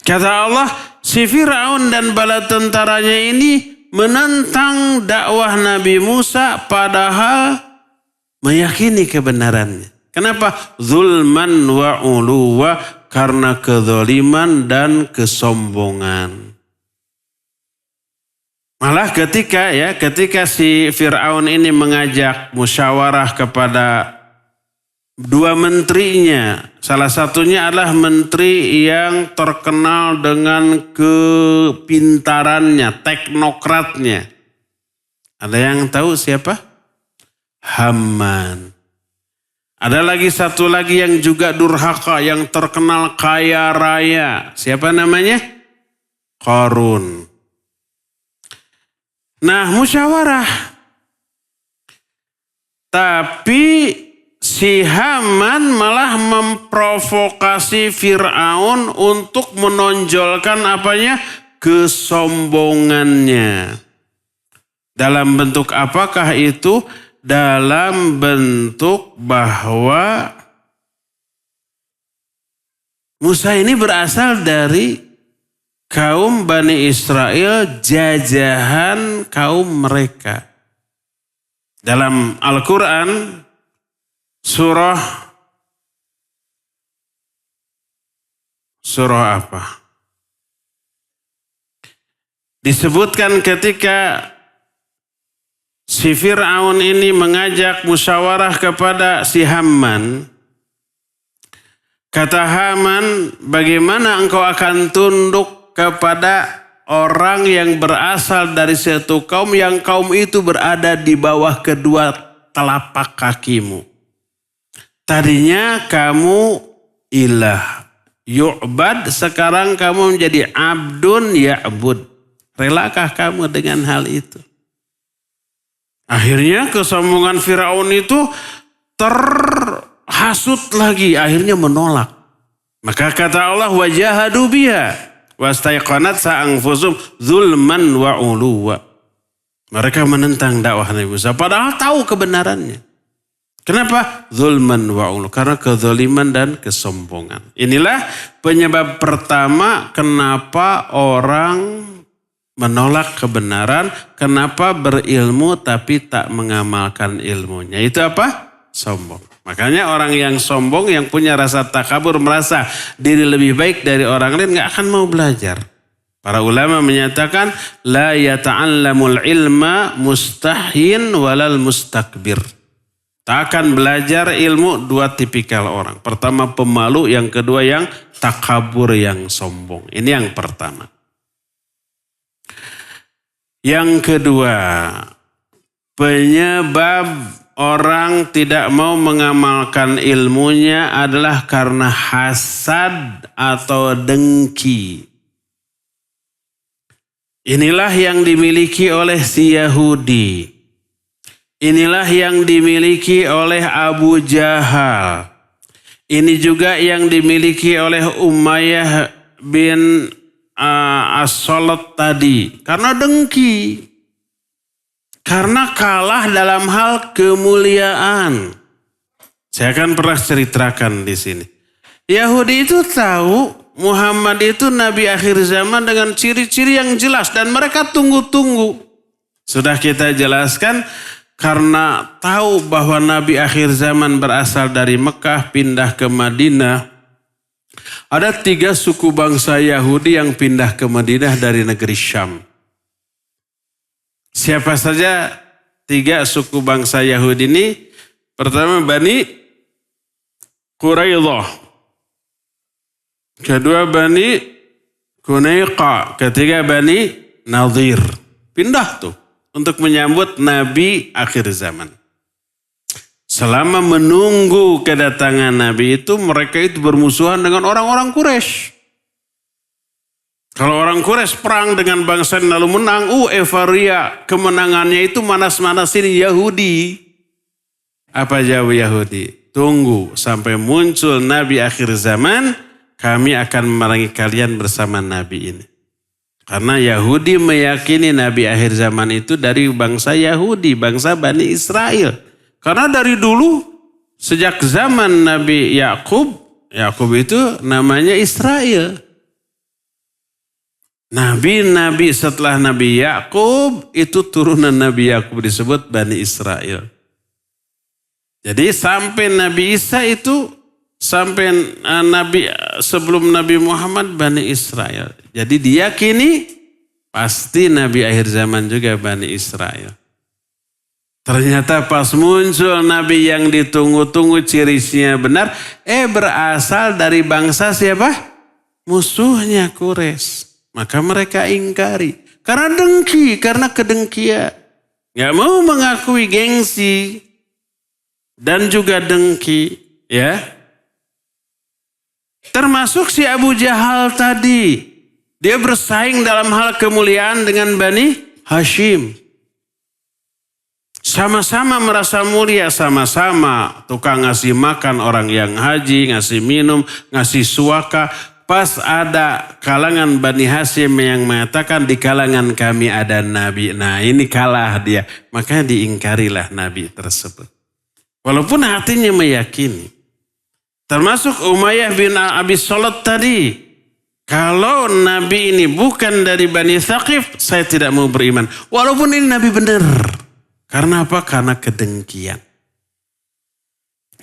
[SPEAKER 2] Kata Allah, si Fir'aun dan bala tentaranya ini menentang dakwah Nabi Musa padahal meyakini kebenarannya. Kenapa? Zulman wa uluwa, karena kezaliman dan kesombongan. Malah ketika si Fir'aun ini mengajak musyawarah kepada dua menterinya. Salah satunya adalah menteri yang terkenal dengan kepintarannya, teknokratnya. Ada yang tahu siapa? Haman. Ada lagi satu lagi yang juga durhaka, yang terkenal kaya raya. Siapa namanya? Qarun. Nah, musyawarah. Tapi si Haman malah memprovokasi Fir'aun untuk menonjolkan apanya? Kesombongannya. Dalam bentuk apakah itu? Dalam bentuk bahwa Musa ini berasal dari kaum Bani Israel, jajahan kaum mereka. Dalam Al-Quran, surah apa? Disebutkan ketika si Fir'aun ini mengajak musyawarah kepada si Haman. Kata Haman, bagaimana engkau akan tunduk kepada orang yang berasal dari satu kaum yang kaum itu berada di bawah kedua telapak kakimu. Tadinya kamu ilah, yu'bad, sekarang kamu menjadi abdun ya'bud. Relakah kamu dengan hal itu? Akhirnya kesombongan Firaun itu terhasut lagi, akhirnya menolak. Maka kata Allah, wajahadu biha wastaiqanat sa'anfusum zulman wa uluwa. Mereka menentang dakwah Nabi Musa padahal tahu kebenarannya. Kenapa? Zulman wa uluwa, karena kezaliman dan kesombongan. Inilah penyebab pertama kenapa orang menolak kebenaran, kenapa berilmu tapi tak mengamalkan ilmunya. Itu apa? Sombong. Makanya orang yang sombong, yang punya rasa takabur, merasa diri lebih baik dari orang lain, gak akan mau belajar. Para ulama menyatakan, la yata'allamul ilma mustahin walal mustakbir. Tak akan belajar ilmu dua tipikal orang. Pertama pemalu, yang kedua yang takabur, yang sombong. Ini yang pertama. Yang kedua, penyebab orang tidak mau mengamalkan ilmunya adalah karena hasad atau dengki. Inilah yang dimiliki oleh si Yahudi. Inilah yang dimiliki oleh Abu Jahal. Ini juga yang dimiliki oleh Umayyah bin As-Salat tadi. Karena dengki. Karena kalah dalam hal kemuliaan. Saya akan pernah ceritakan di sini. Yahudi itu tahu Muhammad itu nabi akhir zaman dengan ciri-ciri yang jelas. Dan mereka tunggu-tunggu. Sudah kita jelaskan. Karena tahu bahwa nabi akhir zaman berasal dari Mekah pindah ke Madinah. Ada 3 suku bangsa Yahudi yang pindah ke Madinah dari negeri Syam. Siapa saja 3 suku bangsa Yahudi ini? Pertama Bani Quraidah. Kedua Bani Qunaiqa. Ketiga Bani Nadir. Pindah tuh untuk menyambut Nabi akhir zaman. Selama menunggu kedatangan Nabi itu, mereka itu bermusuhan dengan orang-orang Quraisy. Kalau orang Quraisy perang dengan bangsa lalu menang, euforia kemenangannya itu manas-manasin Yahudi. Apa jawab Yahudi? Tunggu sampai muncul Nabi akhir zaman, kami akan memerangi kalian bersama Nabi ini. Karena Yahudi meyakini Nabi akhir zaman itu dari bangsa Yahudi, bangsa Bani Israel. Karena dari dulu, sejak zaman Nabi Yakub itu namanya Israel. Nabi-nabi setelah Nabi Yakub itu turunan Nabi Yakub disebut Bani Israel. Jadi sampai Nabi Isa itu sampai Nabi sebelum Nabi Muhammad Bani Israel. Jadi diyakini pasti Nabi akhir zaman juga Bani Israel. Ternyata pas muncul Nabi yang ditunggu-tunggu cirinya benar, berasal dari bangsa siapa? Musuhnya Quraisy. Maka mereka ingkari. Karena dengki, karena kedengkian. Gak mau mengakui gengsi. Dan juga dengki. Ya. Termasuk si Abu Jahal tadi. Dia bersaing dalam hal kemuliaan dengan Bani Hashim. Sama-sama merasa mulia, sama-sama tukang ngasih makan orang yang haji, ngasih minum, ngasih suaka. Pas ada kalangan Bani Hasyim yang mengatakan di kalangan kami ada Nabi. Nah ini kalah dia. Makanya diingkarilah Nabi tersebut. Walaupun hatinya meyakini. Termasuk Umayyah bin Abi Salt tadi. Kalau Nabi ini bukan dari Bani Thaqif, saya tidak mau beriman. Walaupun ini Nabi benar. Karena apa? Karena kedengkian.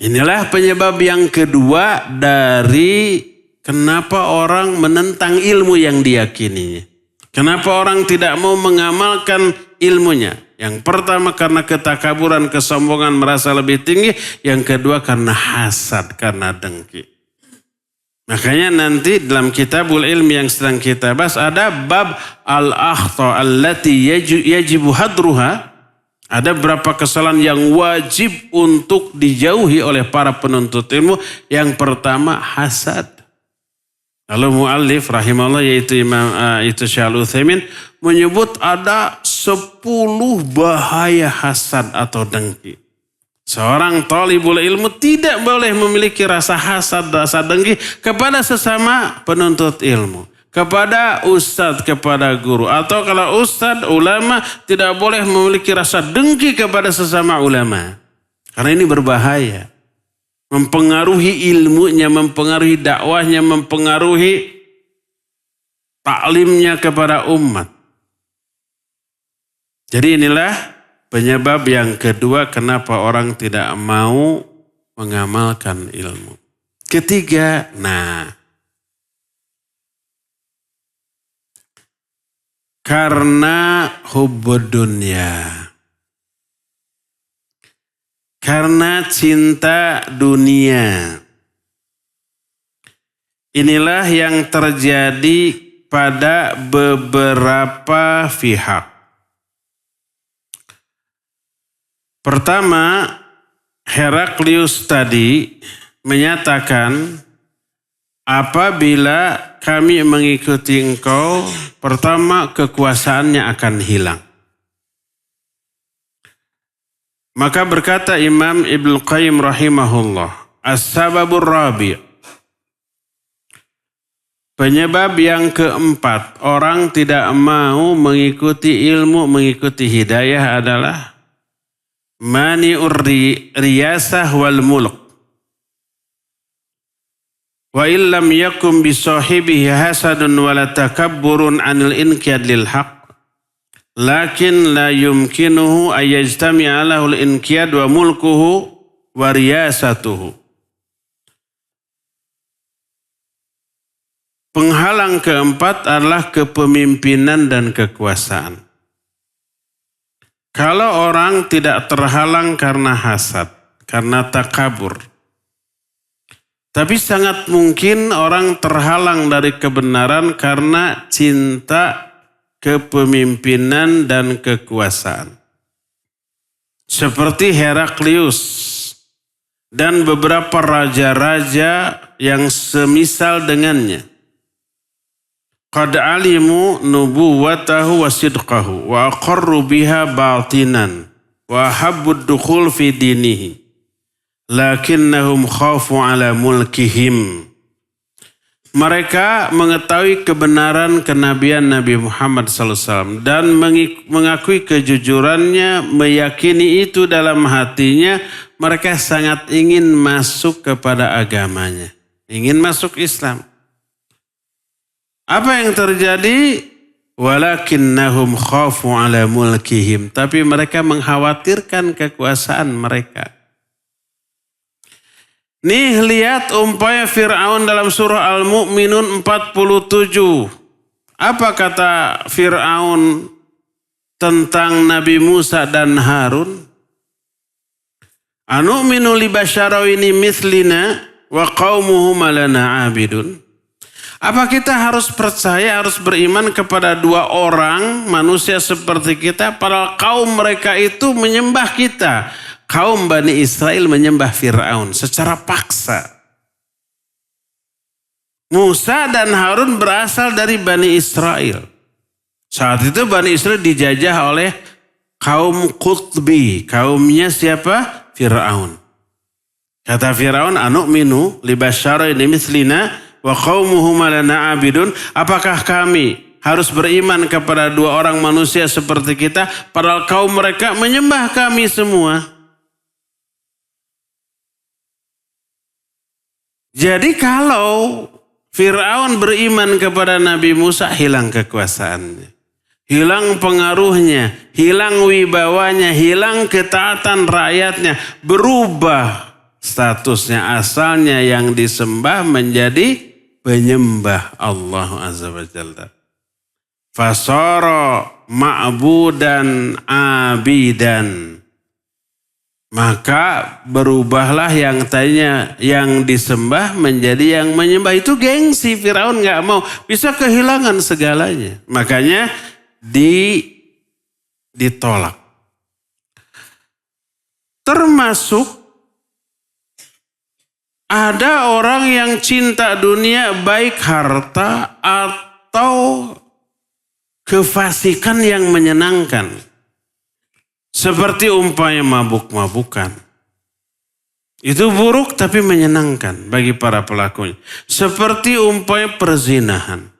[SPEAKER 2] Inilah penyebab yang kedua dari kenapa orang menentang ilmu yang diyakininya. Kenapa orang tidak mau mengamalkan ilmunya. Yang pertama karena ketakaburan, kesombongan, merasa lebih tinggi. Yang kedua karena hasad, karena dengki. Makanya nanti dalam kitabul ilmi yang sedang kita bahas ada bab al-akhta allati yajibu hadruha. Ada beberapa kesalahan yang wajib untuk dijauhi oleh para penuntut ilmu. Yang pertama hasad. Lalu mu'allif rahimahullah yaitu Syekh Al-Utsaimin menyebut ada 10 bahaya hasad atau dengki. Seorang talibul ilmu tidak boleh memiliki rasa hasad, rasa dengki kepada sesama penuntut ilmu. Kepada ustadz, kepada guru. Atau kalau ustadz, ulama tidak boleh memiliki rasa dengki kepada sesama ulama. Karena ini berbahaya. Mempengaruhi ilmunya, mempengaruhi dakwahnya, mempengaruhi taklimnya kepada umat. Jadi inilah penyebab yang kedua kenapa orang tidak mau mengamalkan ilmu. Ketiga, karena hubbud dunya. Karena cinta dunia. Inilah yang terjadi pada beberapa pihak. Pertama, Heraklius tadi menyatakan, apabila kami mengikuti engkau, pertama kekuasaannya akan hilang. Maka berkata Imam Ibnu Qayyim rahimahullah, as-sababur rabi'. Penyebab yang keempat, orang tidak mau mengikuti ilmu, mengikuti hidayah adalah mani'ur riyasah wal mulk. Wa illam yakum bisahibihi hasadun wala takabburun anil inqiyad lil haq. Lakin la yumkinuhu ayyajtami'a lahul inqiyad wa mulkuhu wa riyasatuhu. Penghalang keempat adalah kepemimpinan dan kekuasaan. Kalau orang tidak terhalang karena hasad, karena takabur. Tapi sangat mungkin orang terhalang dari kebenaran karena cinta kepemimpinan dan kekuasaan. Seperti Heraklius dan beberapa raja-raja yang semisal dengannya. Qad alimu nubuwatahu wa sidqahu wa aqarru biha batinan wa habbud dukhul fi dinihi. Lakinnahum khafu ala mulkihim. Mereka mengetahui kebenaran kenabian Nabi Muhammad SAW dan mengakui kejujurannya, meyakini itu dalam hatinya. Mereka sangat ingin masuk kepada agamanya, ingin masuk Islam. Apa yang terjadi? Walakinnahum khafu ala mulkihim. Tapi mereka mengkhawatirkan kekuasaan mereka. Nih lihat umpaya Fir'aun dalam surah Al-Mu'minun 47. Apa kata Fir'aun tentang Nabi Musa dan Harun? Anu'minu li basyarawini mithlina wa qaumuhuma lana abidun. Apa kita harus percaya, harus beriman kepada dua orang manusia seperti kita, padahal kaum mereka itu menyembah kita. Kaum Bani Israel menyembah Fir'aun secara paksa. Musa dan Harun berasal dari Bani Israel. Saat itu Bani Israel dijajah oleh kaum qutbi. Kaumnya siapa? Fir'aun. Kata Fir'aun, anu'minu libasyaraini mithlina wa qaumuhuma lana abidun. Apakah kami harus beriman kepada dua orang manusia seperti kita, padahal kaum mereka menyembah kami semua. Jadi kalau Fir'aun beriman kepada Nabi Musa, hilang kekuasaannya, hilang pengaruhnya, hilang wibawanya, hilang ketaatan rakyatnya, berubah statusnya, asalnya yang disembah menjadi penyembah Allah Azza wa Jalla. Fasara ma'budan abidan. Maka berubahlah yang tadinya yang disembah menjadi yang menyembah. Itu gengsi, Firaun gak mau. Bisa kehilangan segalanya. Makanya ditolak. Termasuk ada orang yang cinta dunia, baik harta atau kefasikan yang menyenangkan. Seperti umpamanya mabuk-mabukan. Itu buruk tapi menyenangkan bagi para pelakunya. Seperti umpamanya perzinahan.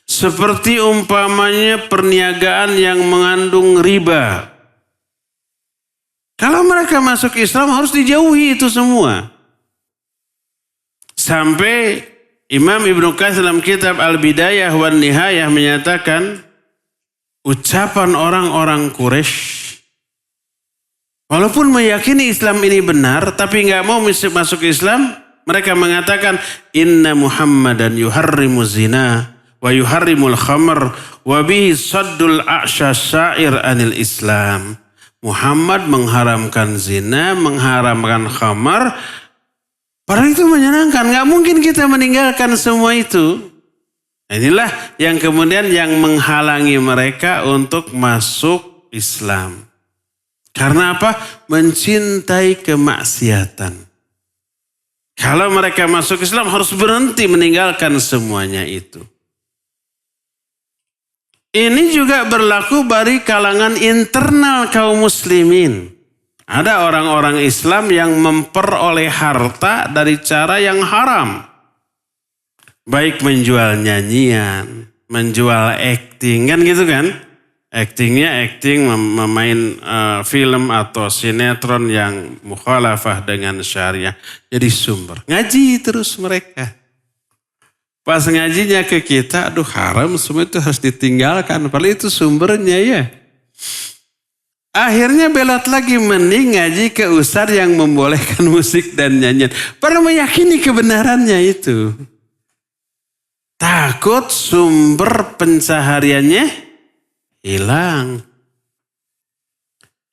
[SPEAKER 2] Seperti umpamanya perniagaan yang mengandung riba. Kalau mereka masuk Islam harus dijauhi itu semua. Sampai Imam Ibnu Katsir dalam kitab Al-Bidayah wan Nihayah menyatakan, ucapan orang-orang Quraisy, walaupun meyakini Islam ini benar, tapi nggak mau masuk Islam, mereka mengatakan, Inna Muhammadan yuharrimu zina, wa yuharrimul khamr, wa bihi saddul a'sya syair anil Islam. Muhammad mengharamkan zina, mengharamkan khamar, padahal itu menyenangkan. Nggak mungkin kita meninggalkan semua itu. Inilah yang kemudian yang menghalangi mereka untuk masuk Islam. Karena apa? Mencintai kemaksiatan. Kalau mereka masuk Islam harus berhenti meninggalkan semuanya itu. Ini juga berlaku bagi kalangan internal kaum muslimin. Ada orang-orang Islam yang memperoleh harta dari cara yang haram. Baik menjual nyanyian, menjual acting, kan gitu kan? Actingnya memain film atau sinetron yang mukhalafah dengan syariah. Jadi sumber. Ngaji terus mereka. Pas ngajinya ke kita, aduh haram semua itu harus ditinggalkan. Padahal itu sumbernya ya. Akhirnya belot lagi, mending ngaji ke ustadz yang membolehkan musik dan nyanyian. Padahal meyakini kebenarannya itu. Takut sumber pencahariannya hilang.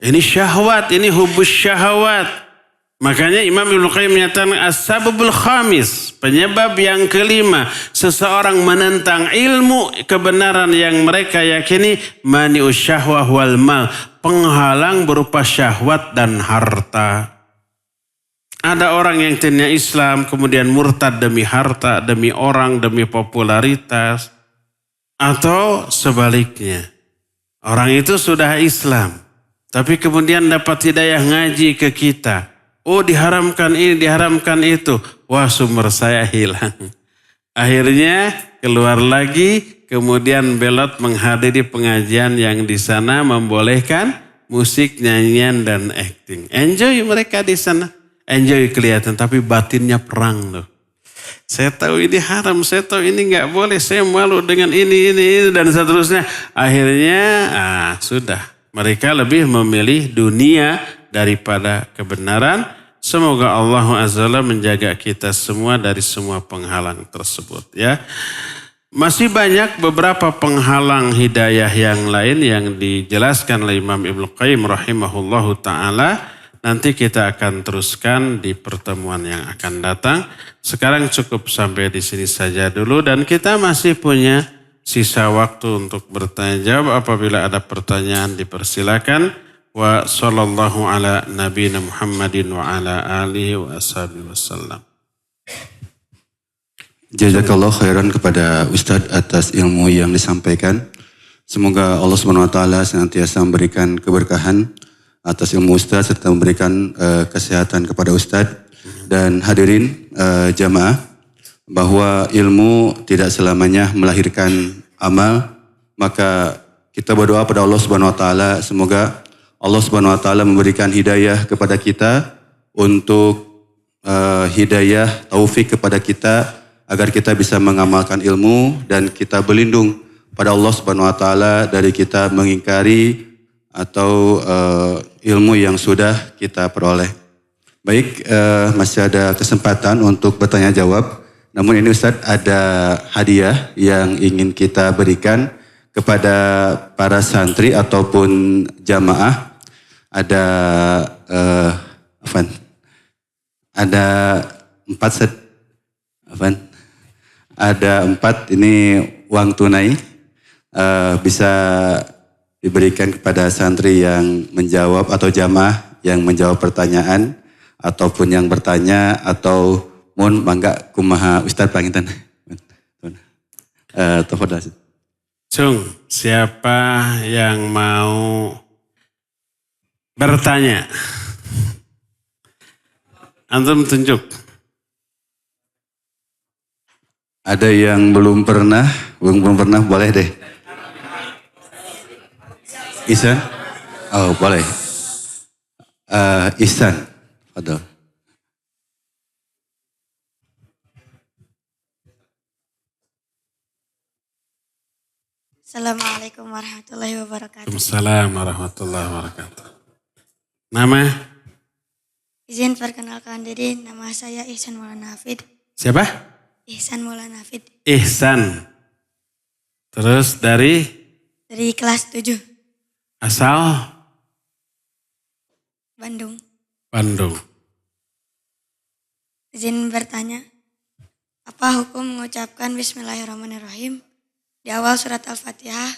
[SPEAKER 2] Ini syahwat, ini hubus syahwat. Makanya Imam Ibnu Qayyim menyatakan as-sababul khamis, penyebab yang kelima seseorang menentang ilmu kebenaran yang mereka yakini, mani'us syahwah wal mal, penghalang berupa syahwat dan harta. Ada orang yang tadinya Islam kemudian murtad demi harta, demi orang, demi popularitas. Atau sebaliknya. Orang itu sudah Islam. Tapi kemudian dapat hidayah ngaji ke kita. Oh diharamkan ini, diharamkan itu. Wah sumber saya hilang. Akhirnya keluar lagi. Kemudian belot menghadiri pengajian yang di sana membolehkan musik, nyanyian, dan acting. Enjoy mereka di sana. Enjoy kelihatan, tapi batinnya perang loh. Saya tahu ini haram, saya tahu ini nggak boleh, saya malu dengan ini, dan seterusnya. Akhirnya, sudah. Mereka lebih memilih dunia daripada kebenaran. Semoga Allah Azza wa Jalla menjaga kita semua dari semua penghalang tersebut. Ya, masih banyak beberapa penghalang hidayah yang lain yang dijelaskan oleh Imam Ibnu Qayyim rahimahullahu ta'ala. Nanti kita akan teruskan di pertemuan yang akan datang. Sekarang cukup sampai di sini saja dulu. Dan kita masih punya sisa waktu untuk bertanya jawab. Apabila ada pertanyaan dipersilakan. Wa sallallahu ala nabiyina Muhammadin wa ala alihi wa ashabihi wasallam.
[SPEAKER 3] Jazakallah khairan kepada Ustadz atas ilmu yang disampaikan. Semoga Allah Subhanahu wa taala senantiasa memberikan keberkahan atas ilmu Ustadz serta memberikan kesehatan kepada Ustadz dan hadirin jamaah, bahwa ilmu tidak selamanya melahirkan amal. Maka kita berdoa pada Allah Subhanahu wa taala semoga Allah Subhanahu wa taala memberikan hidayah kepada kita untuk hidayah taufik kepada kita agar kita bisa mengamalkan ilmu dan kita berlindung pada Allah Subhanahu wa taala dari kita mengingkari atau ilmu yang sudah kita peroleh. Baik, masih ada kesempatan untuk bertanya jawab. Namun ini Ustadz ada hadiah yang ingin kita berikan kepada para santri ataupun jamaah. Ada ada 4 set, ada 4 ini uang tunai, bisa diberikan kepada santri yang menjawab atau jamaah yang menjawab pertanyaan ataupun yang bertanya atau mun mangga kumaha Ustadz panginten. Tafadhol.
[SPEAKER 2] Cung, siapa yang mau bertanya? Antum tunjuk.
[SPEAKER 3] Ada yang belum pernah boleh deh. Ihsan? Oh boleh. Ihsan, ada.
[SPEAKER 4] Assalamualaikum warahmatullahi wabarakatuh.
[SPEAKER 2] Waalaikumsalam warahmatullahi wabarakatuh. Nama?
[SPEAKER 4] Izin perkenalkan diri, nama saya Ihsan Maulana Hafid.
[SPEAKER 2] Siapa?
[SPEAKER 4] Ihsan Maulana Hafid.
[SPEAKER 2] Ihsan. Terus dari
[SPEAKER 4] Kelas 7,
[SPEAKER 2] asal
[SPEAKER 4] Bandung.
[SPEAKER 2] Bandung.
[SPEAKER 4] Izin bertanya, apa hukum mengucapkan Bismillahirrahmanirrahim di awal surat Al-Fatihah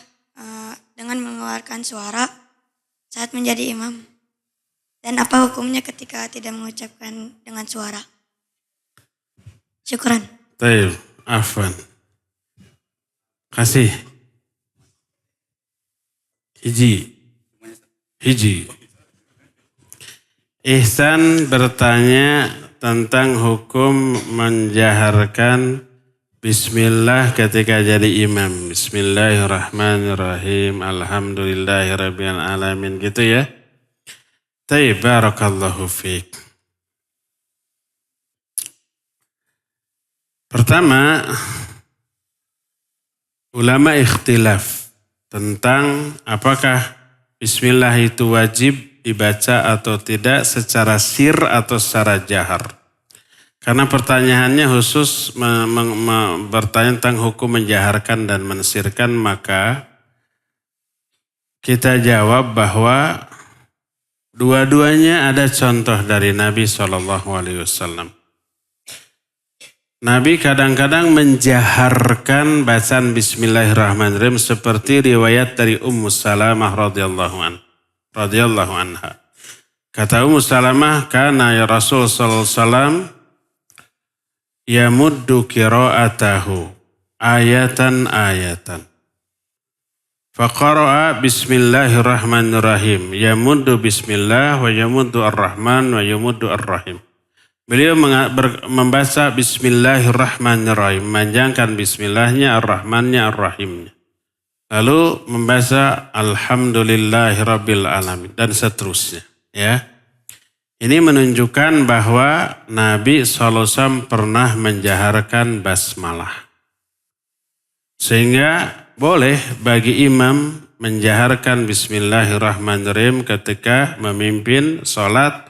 [SPEAKER 4] dengan mengeluarkan suara saat menjadi imam? Dan apa hukumnya ketika tidak mengucapkan dengan suara? Syukran.
[SPEAKER 2] Taib, afwan. Kasih. Hiji. Ihsan bertanya tentang hukum menjaharkan Bismillah ketika jadi imam. Bismillahirrahmanirrahim. Alhamdulillahirabbil alamin, gitu ya. Taib, barakallahu fiik. Pertama, ulama ikhtilaf tentang apakah Bismillah itu wajib dibaca atau tidak secara sir atau secara jahar. Karena pertanyaannya khusus bertanya tentang hukum menjaharkan dan mensirkan, maka kita jawab bahwa dua-duanya ada contoh dari Nabi SAW. Nabi kadang-kadang menjaharkan bacaan Bismillahirrahmanirrahim seperti riwayat dari Ummu Salamah radhiyallahu anha. Kata Ummu Salamah, kana ya Rasul sallallahu alaihi wasallam yamuddu qira'atahu ayatan. Faqara'a Bismillahirrahmanirrahim. Yamuddu Bismillah wa yamuddu Ar-Rahman wa yamuddu Ar-Rahim. Beliau membaca Bismillahirrahmanirrahim, memanjangkan Bismillahnya, Ar-Rahmannya, Ar-Rahimnya. Lalu membaca Alhamdulillahirabbil alamin dan seterusnya. Ya, ini menunjukkan bahwa Nabi SAW pernah menjaharkan basmalah, sehingga boleh bagi imam menjaharkan Bismillahirrahmanirrahim ketika memimpin sholat.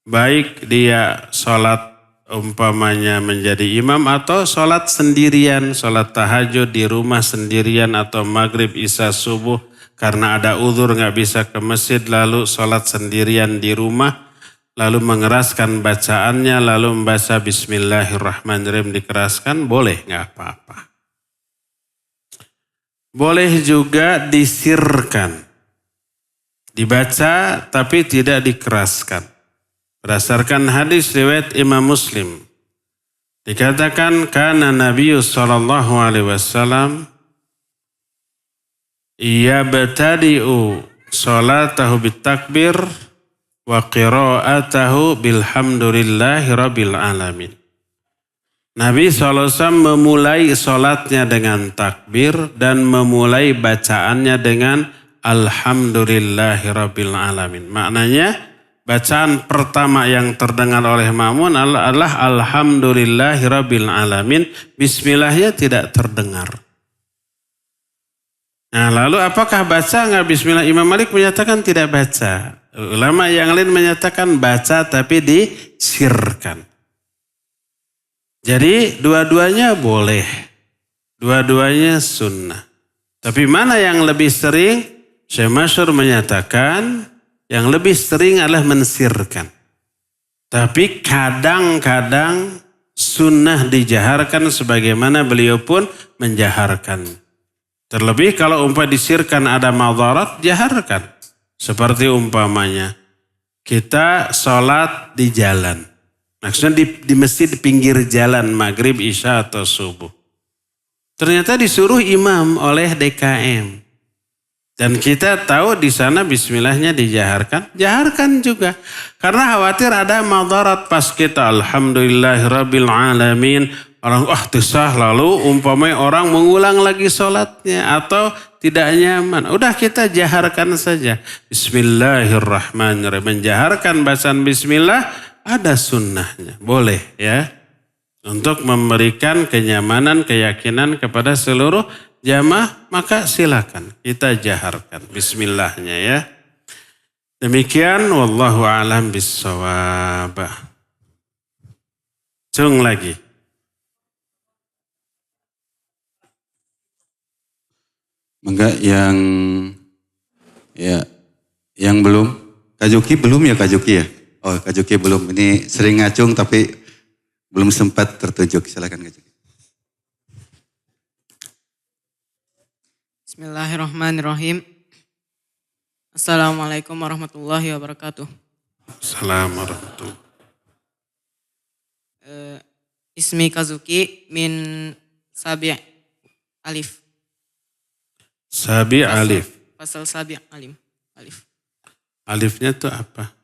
[SPEAKER 2] Baik dia sholat umpamanya menjadi imam atau sholat sendirian, sholat tahajud di rumah sendirian atau maghrib, isya, subuh karena ada uzur nggak bisa ke masjid lalu sholat sendirian di rumah lalu mengeraskan bacaannya lalu membaca Bismillahirrahmanirrahim dikeraskan, boleh nggak apa-apa. Boleh juga disirkan, dibaca tapi tidak dikeraskan. Berdasarkan hadis riwayat Imam Muslim, dikatakan kana Nabi sallallahu alaihi wasallam yabtadi'u sholatahu bitakbir wa qira'atahu bilhamdulillahi rabbil alamin. Nabi SAW memulai sholatnya dengan takbir dan memulai bacaannya dengan alhamdulillahi rabbil alamin. Maknanya bacaan pertama yang terdengar oleh makmum adalah alhamdulillahi rabbil alamin. Bismillahnya tidak terdengar. Nah lalu apakah baca enggak bismillah? Imam Malik menyatakan tidak baca. Ulama yang lain menyatakan baca tapi disirkan. Jadi dua-duanya boleh. Dua-duanya sunnah. Tapi mana yang lebih sering? Syekh Masyhur menyatakan yang lebih sering adalah mensirkan. Tapi kadang-kadang sunnah dijaharkan sebagaimana beliau pun menjaharkan. Terlebih kalau disirkan ada madarat, jaharkan. Seperti umpamanya kita sholat di jalan. Maksudnya di masjid di pinggir jalan maghrib, isya atau subuh. Ternyata disuruh imam oleh DKM. Dan kita tahu di sana bismillahnya dijaharkan. Jaharkan juga. Karena khawatir ada madarat pas kita alhamdulillahirabbil alamin. Orang tisah lalu umpamanya orang mengulang lagi sholatnya atau tidak nyaman. Udah kita jaharkan saja. Bismillahirrahmanirrahim. Menjaharkan bacaan bismillah ada sunnahnya. Boleh ya. Untuk memberikan kenyamanan, keyakinan kepada seluruh jamaah, maka silakan kita jaharkan bismillahnya ya. Demikian wallahu a'lam bissawab. Cung lagi.
[SPEAKER 3] Mangga yang belum. Kak Juki belum ya Kak Juki ya? Oh Kak Juki belum. Ini sering ngacung tapi belum sempat tertunjuk. Silakan Kak Juki.
[SPEAKER 5] Bismillahirrahmanirrahim. Assalamualaikum warahmatullahi wabarakatuh.
[SPEAKER 2] Assalamualaikum.
[SPEAKER 5] Ismi Kazuki min Sabi' Alif.
[SPEAKER 2] Sabi' Alif.
[SPEAKER 5] Pasal Sabi' Alif.
[SPEAKER 2] Alifnya itu apa?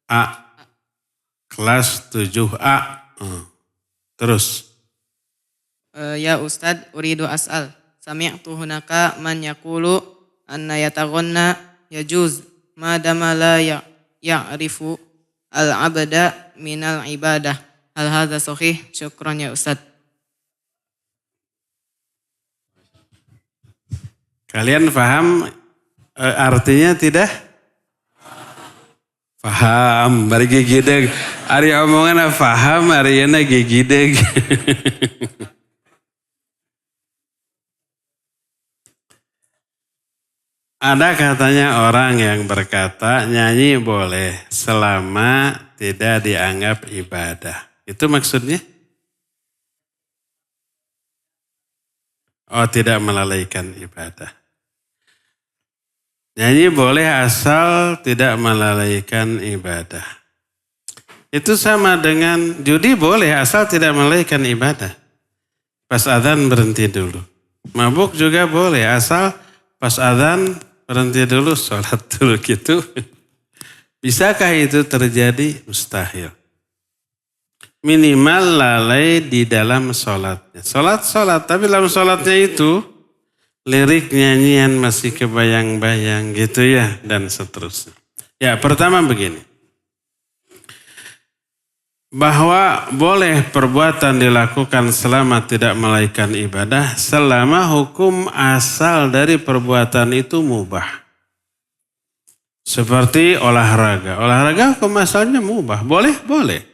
[SPEAKER 2] A. Kelas 7A. Terus.
[SPEAKER 5] Ya Ustad, uridu as'al. Sami'tu hunaka man yakulu anna yataghanna yajuz madama la ya'rifu al-abda minal ibadah. Hal hadha sahih? Syukran ya Ustad.
[SPEAKER 2] Kalian paham artinya tidak? Paham. Bari gigideg. Ari omongan paham, ari yana gigideg. Ada katanya orang yang berkata nyanyi boleh selama tidak dianggap ibadah. Itu maksudnya? Oh, tidak melalaikan ibadah. Nyanyi boleh asal tidak melalaikan ibadah. Itu sama dengan judi boleh asal tidak melalaikan ibadah. Pas adzan berhenti dulu. Mabuk juga boleh asal pas adzan berhenti dulu, sholat dulu gitu. Bisakah itu terjadi? Mustahil. Minimal lalai di dalam sholatnya. Sholat, tapi dalam sholatnya itu lirik nyanyian masih kebayang-bayang gitu ya, dan seterusnya. Ya, pertama begini. Bahwa boleh perbuatan dilakukan selama tidak melalaikan ibadah, selama hukum asal dari perbuatan itu mubah. Seperti olahraga. Olahraga hukum asalnya mubah. Boleh, boleh.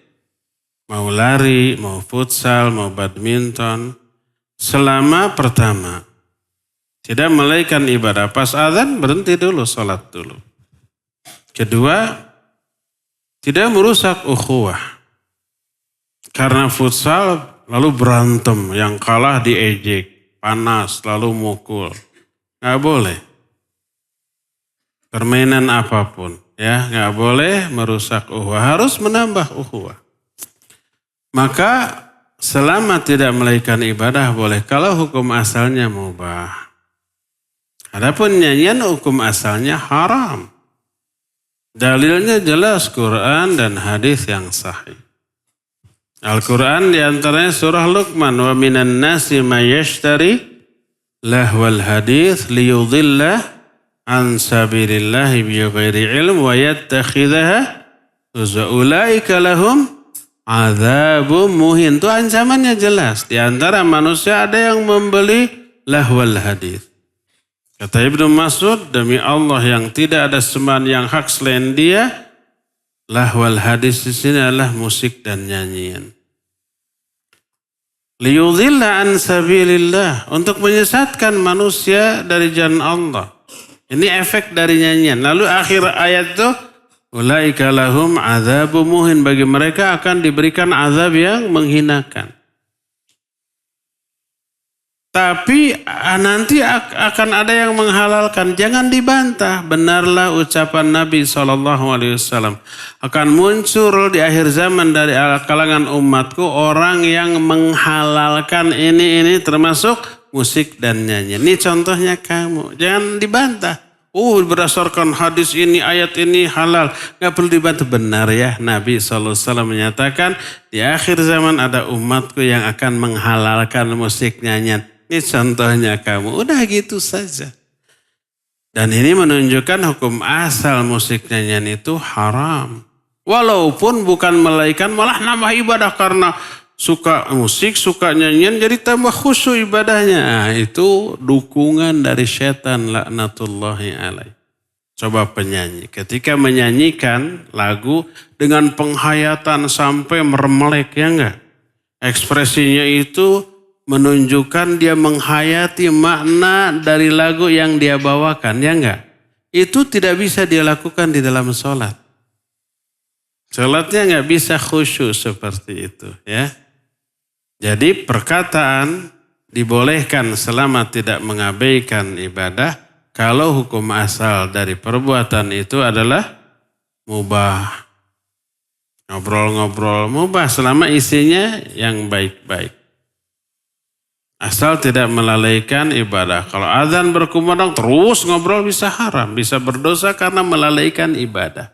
[SPEAKER 2] Mau lari, mau futsal, mau badminton. Selama pertama tidak melalaikan ibadah. Pas azan berhenti dulu, sholat dulu. Kedua, tidak merusak ukhuwah. Karena futsal lalu berantem, yang kalah diejek, panas, lalu mukul. Nggak boleh. Permainan apapun, ya nggak boleh merusak ukhuwah, harus menambah ukhuwah. Maka selama tidak melalaikan ibadah boleh, kalau hukum asalnya mubah. Adapun nyanyian hukum asalnya haram. Dalilnya jelas Quran dan hadis yang sahih. Al-Quran diantaranya surah Luqman. Wa minan nasi ma yashtari lahwal hadith liyudhillah an sabilillahi bighairi ilm wa yattakhidaha ulaika lahum azabum muhin. Itu ancamannya jelas. Di antara manusia ada yang membeli lahwal hadith. Kata Ibnu Mas'ud, demi Allah yang tidak ada sembahan yang hak selain Dia, lahwal hadis di sini adalah musik dan nyanyian. Liyudhilla an sabilillah, untuk menyesatkan manusia dari jalan Allah. Ini efek dari nyanyian. Lalu akhir ayat itu, ulaika lahum azabum muhin, bagi mereka akan diberikan azab yang menghinakan. Tapi nanti akan ada yang menghalalkan. Jangan dibantah. Benarlah ucapan Nabi SAW. Akan muncul di akhir zaman dari kalangan umatku orang yang menghalalkan ini termasuk musik dan nyanyian. Ini contohnya kamu. Jangan dibantah. Berdasarkan hadis ini, ayat ini halal. Gak perlu dibantah. Benar ya, Nabi SAW menyatakan di akhir zaman ada umatku yang akan menghalalkan musik nyanyian. Ini contohnya kamu. Udah gitu saja. Dan ini menunjukkan hukum asal musik nyanyian itu haram. Walaupun bukan melalaikan, malah nambah ibadah karena suka musik, suka nyanyian, jadi tambah khusyuk ibadahnya. Itu dukungan dari setan laknatullahi alaih. Coba penyanyi. Ketika menyanyikan lagu dengan penghayatan sampai meremelek, ya enggak? Ekspresinya itu menunjukkan dia menghayati makna dari lagu yang dia bawakan, ya enggak? Itu tidak bisa dia lakukan di dalam sholat. Sholatnya enggak bisa khusyuk seperti itu, ya. Jadi perkataan dibolehkan selama tidak mengabaikan ibadah, kalau hukum asal dari perbuatan itu adalah mubah. Ngobrol-ngobrol mubah selama isinya yang baik-baik. Asal tidak melalaikan ibadah. Kalau azan berkumandang terus ngobrol bisa haram. Bisa berdosa karena melalaikan ibadah.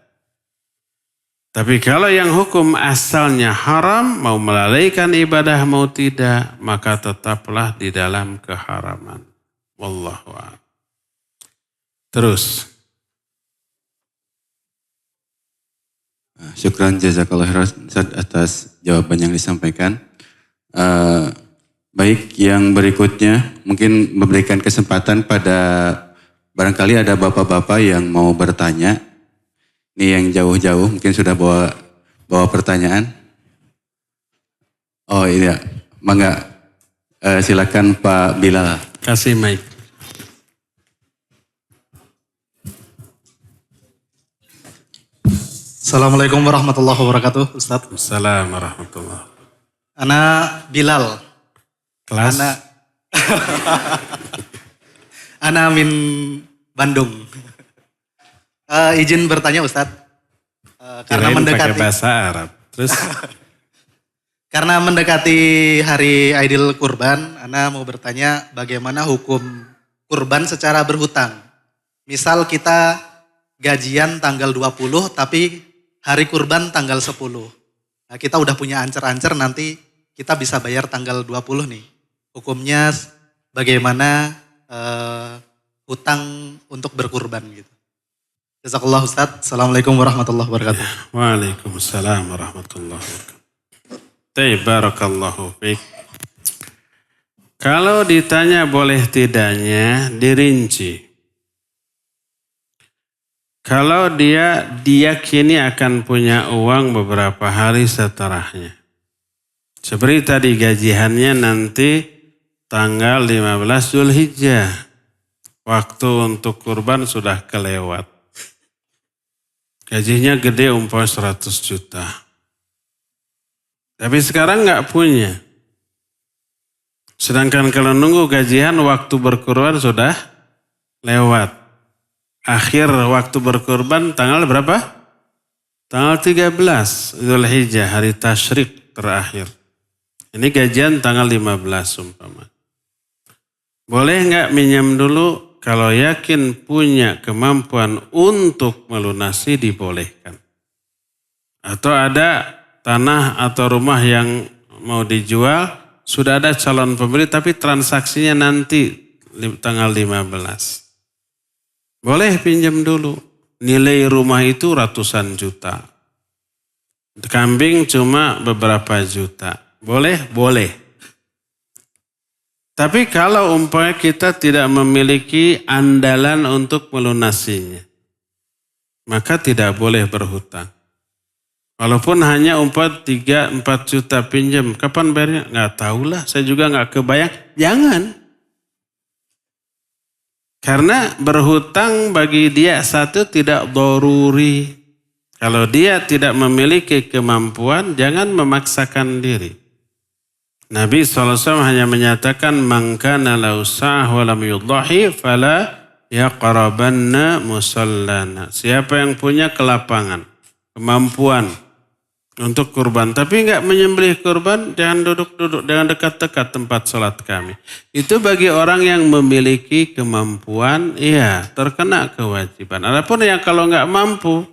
[SPEAKER 2] Tapi kalau yang hukum asalnya haram, mau melalaikan ibadah mau tidak, maka tetaplah di dalam keharaman. Wallahu a'lam. Terus.
[SPEAKER 3] Syukran jazakallah khairan atas jawaban yang disampaikan. Baik, yang berikutnya mungkin memberikan kesempatan pada barangkali ada bapak-bapak yang mau bertanya. Ini yang jauh-jauh mungkin sudah bawa pertanyaan. Oh iya, mangga silakan Pak Bilal.
[SPEAKER 2] Kasih mic.
[SPEAKER 6] Assalamualaikum warahmatullahi wabarakatuh, Ustaz.
[SPEAKER 2] Assalamualaikum warahmatullahi wabarakatuh.
[SPEAKER 6] Ana Bilal.
[SPEAKER 2] Kelas?
[SPEAKER 6] Ana min Bandung. Izin bertanya Ustadz. Karena mendekati
[SPEAKER 2] pakai bahasa Arab. Terus?
[SPEAKER 6] Karena mendekati hari Aidil Kurban, Ana mau bertanya bagaimana hukum kurban secara berhutang. Misal kita gajian tanggal 20 tapi hari kurban tanggal 10. Nah, kita udah punya ancer-ancer nanti kita bisa bayar tanggal 20 nih. Hukumnya bagaimana hutang untuk berkurban gitu. Jazakallah Ustaz. Assalamualaikum warahmatullahi wabarakatuh.
[SPEAKER 2] Waalaikumsalam warahmatullahi wabarakatuh. Barakallahu fiik. Kalau ditanya boleh tidaknya dirinci. Kalau dia diyakini akan punya uang beberapa hari setelahnya. Seperti tadi gajiannya nanti tanggal 15 Zulhijjah. Waktu untuk kurban sudah kelewat. Gajinya gede umpama 100 juta. Tapi sekarang nggak punya. Sedangkan kalau nunggu gajian waktu berkurban sudah lewat. Akhir waktu berkurban tanggal berapa? Tanggal 13 Zulhijjah, hari tasyrik terakhir. Ini gajian tanggal 15 umpama. Boleh nggak minjam dulu kalau yakin punya kemampuan untuk melunasi dibolehkan. Atau ada tanah atau rumah yang mau dijual, sudah ada calon pembeli tapi transaksinya nanti tanggal 15. Boleh pinjam dulu. Nilai rumah itu ratusan juta. Kambing cuma beberapa juta. Boleh? Boleh. Tapi kalau umpamanya kita tidak memiliki andalan untuk melunasinya, maka tidak boleh berhutang. Walaupun hanya 3-4 juta pinjam, kapan bayarnya? Nggak tahulah, saya juga nggak kebayang. Jangan. Karena berhutang bagi dia satu tidak doruri. Kalau dia tidak memiliki kemampuan, jangan memaksakan diri. Nabi SAW hanya menyatakan, man kana lahu sa'ah wa lam yudhahi fala yaqrabanna musallana. Siapa yang punya kelapangan, kemampuan untuk kurban, tapi enggak menyembelih kurban, jangan duduk-duduk, jangan dekat-dekat tempat sholat kami. Itu bagi orang yang memiliki kemampuan, iya, terkena kewajiban. Adapun yang kalau enggak mampu,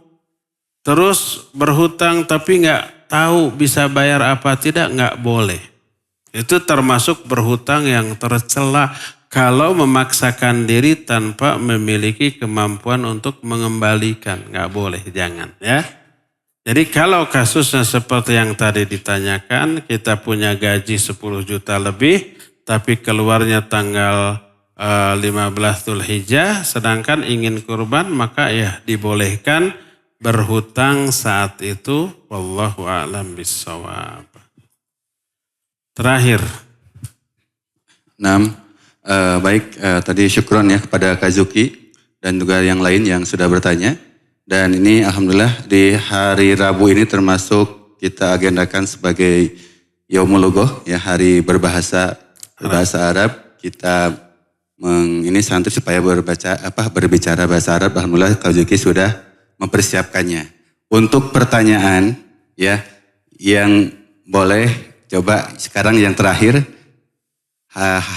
[SPEAKER 2] terus berhutang tapi enggak tahu bisa bayar apa tidak, enggak boleh. Itu termasuk berhutang yang tercela kalau memaksakan diri tanpa memiliki kemampuan untuk mengembalikan. Enggak boleh, jangan ya. Jadi kalau kasusnya seperti yang tadi ditanyakan, kita punya gaji 10 juta lebih, tapi keluarnya tanggal 15 Dzulhijjah, sedangkan ingin kurban, maka ya dibolehkan berhutang saat itu. Wallahu a'lam bishawab. Terakhir.
[SPEAKER 3] Baik, tadi syukron ya kepada Kak Zuki dan juga yang lain yang sudah bertanya. Dan ini alhamdulillah di hari Rabu ini termasuk kita agendakan sebagai Yaumul Lugah, ya, hari berbahasa Arab. Kita ini santri supaya berbicara bahasa Arab. Alhamdulillah Kak Zuki sudah mempersiapkannya. Untuk pertanyaan ya yang boleh coba sekarang yang terakhir,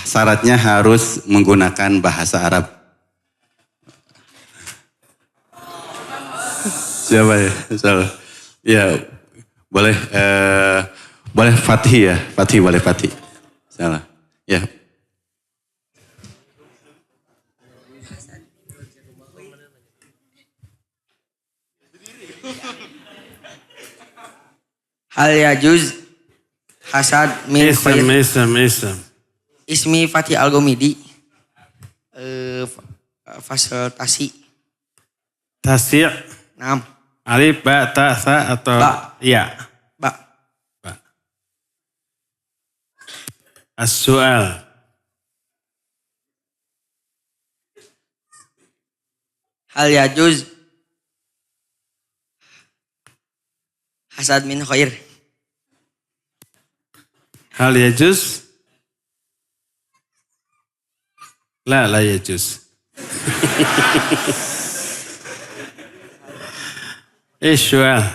[SPEAKER 3] syaratnya harus menggunakan bahasa Arab. Siapa ya? Salah. Ya, boleh boleh Fatih ya. Fatih boleh Fatih. Salah. Ya.
[SPEAKER 7] Hal yajuz hasad min khair.
[SPEAKER 2] Ism.
[SPEAKER 7] Ismi Fatih Al-Gomidi. Fasilitasi.
[SPEAKER 2] Tasya.
[SPEAKER 7] 6.
[SPEAKER 2] Alif, ba, ta, sa atau
[SPEAKER 7] Ba.
[SPEAKER 2] ya?
[SPEAKER 7] Ba.
[SPEAKER 2] As-su'al.
[SPEAKER 7] Hal yajuz hasad min khair.
[SPEAKER 2] Hal yajuz? La yajuz. ايش سؤال؟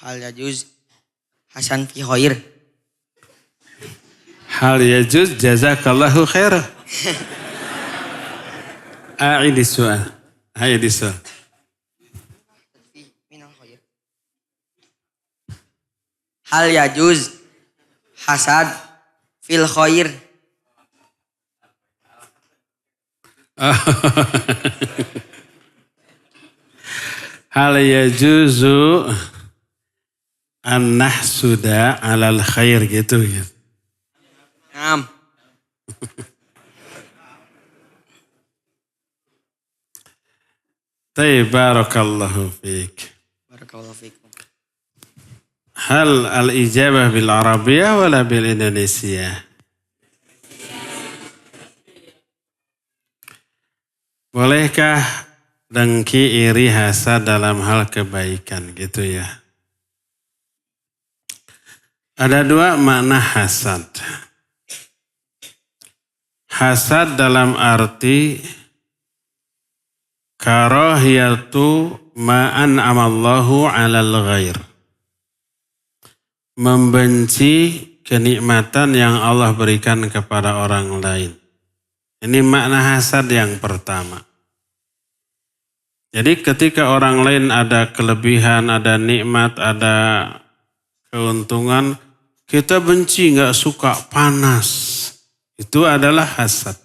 [SPEAKER 7] Hal yajuz hasan fi khair.
[SPEAKER 2] هل يجوز جزاك الله خيرا؟ أعيد السؤال. أعيد السؤال.
[SPEAKER 7] Hal yajuz hasad fil khair.
[SPEAKER 2] Hal yajuzu an nahsuda alal khair gitu ya. Tayyib, barakallahu fiik.
[SPEAKER 7] Barakallahu fiikum.
[SPEAKER 2] Hal al-ijabah bil Arabiyah wala bil Indonesia? Bolehkah dengki, iri, hasad dalam hal kebaikan gitu ya? Ada dua makna hasad. Hasad dalam arti Karahiyatu ma'an amallahu alal ghair. Membenci kenikmatan yang Allah berikan kepada orang lain. Ini makna hasad yang pertama. Jadi ketika orang lain ada kelebihan, ada nikmat, ada keuntungan, kita benci, nggak suka, panas. Itu adalah hasad.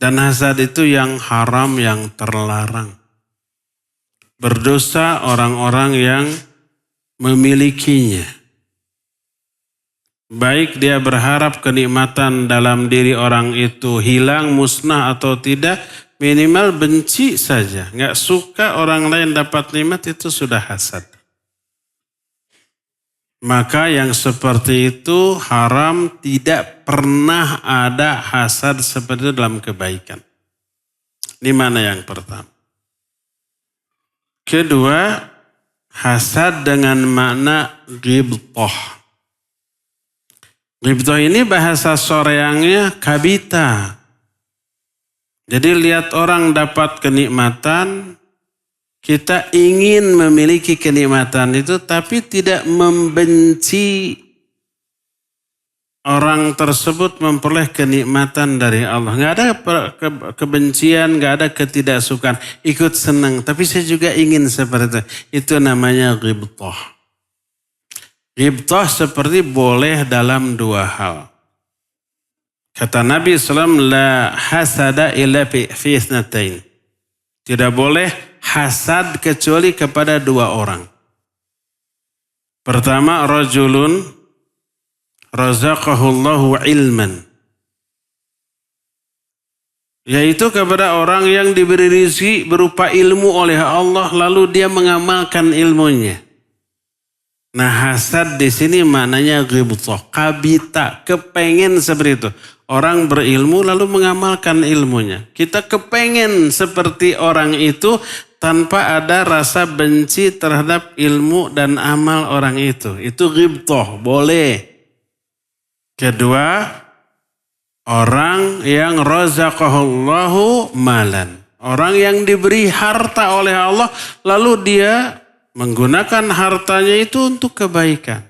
[SPEAKER 2] Dan hasad itu yang haram, yang terlarang. Berdosa orang-orang yang memilikinya. Baik dia berharap kenikmatan dalam diri orang itu hilang, musnah atau tidak, minimal benci saja. Nggak suka orang lain dapat nikmat, itu sudah hasad. Maka yang seperti itu haram, tidak pernah ada hasad seperti itu dalam kebaikan. Ini mana yang pertama. Kedua, hasad dengan makna ghibthah. Ghibthah ini bahasa Soreangnya kabita. Jadi lihat orang dapat kenikmatan, kita ingin memiliki kenikmatan itu tapi tidak membenci orang tersebut memperoleh kenikmatan dari Allah. Nggak ada kebencian, nggak ada ketidaksukaan. Ikut senang, tapi saya juga ingin seperti itu. Itu namanya ghibthah. Ghibthah seperti boleh dalam dua hal. Kata Nabi SAW, la hasada illa fi ithnatain. Tidak boleh hasad kecuali kepada dua orang. Pertama, rajulun razaqahullahu ilman. Yaitu kepada orang yang diberi rezeki berupa ilmu oleh Allah lalu dia mengamalkan ilmunya. Nah, hasad di sini maknanya ghibthah, kabita, kepengen seperti itu. Orang berilmu lalu mengamalkan ilmunya. Kita kepengen seperti orang itu tanpa ada rasa benci terhadap ilmu dan amal orang itu. Itu ghibthah, boleh. Kedua, orang yang razaqahullahu malan. Orang yang diberi harta oleh Allah lalu dia menggunakan hartanya itu untuk kebaikan.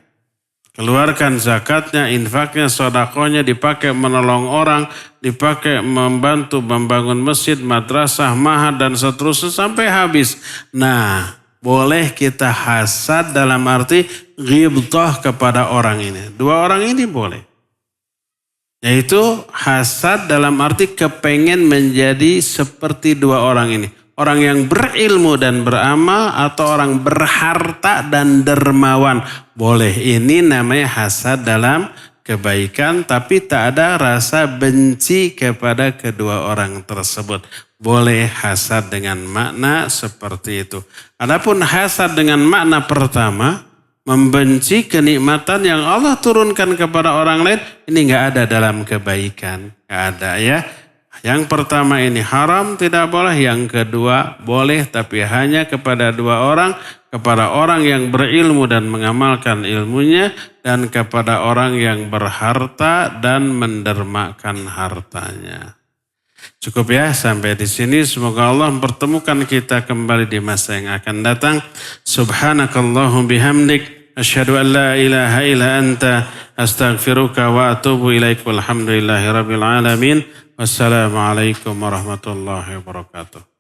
[SPEAKER 2] Keluarkan zakatnya, infaknya, sedekahnya, dipakai menolong orang, dipakai membantu membangun masjid, madrasah, ma'had dan seterusnya sampai habis. Nah, boleh kita hasad dalam arti ghibthah kepada orang ini. Dua orang ini boleh. Yaitu hasad dalam arti kepengen menjadi seperti dua orang ini. Orang yang berilmu dan beramal atau orang berharta dan dermawan. Boleh, ini namanya hasad dalam kebaikan tapi tak ada rasa benci kepada kedua orang tersebut. Boleh hasad dengan makna seperti itu. Adapun hasad dengan makna pertama, membenci kenikmatan yang Allah turunkan kepada orang lain, ini gak ada dalam kebaikan. Gak ada ya. Yang pertama ini haram, tidak boleh. Yang kedua boleh, tapi hanya kepada dua orang. Kepada orang yang berilmu dan mengamalkan ilmunya. Dan kepada orang yang berharta dan mendermakan hartanya. Cukup ya sampai di sini. Semoga Allah mempertemukan kita kembali di masa yang akan datang. Subhanakallahum bihamdik. Asyhadu an la ilaha illa anta. Astaghfiruka wa atubu ilaik. Walhamdulillahi rabbil alamin. Wassalamualaikum warahmatullahi wabarakatuh.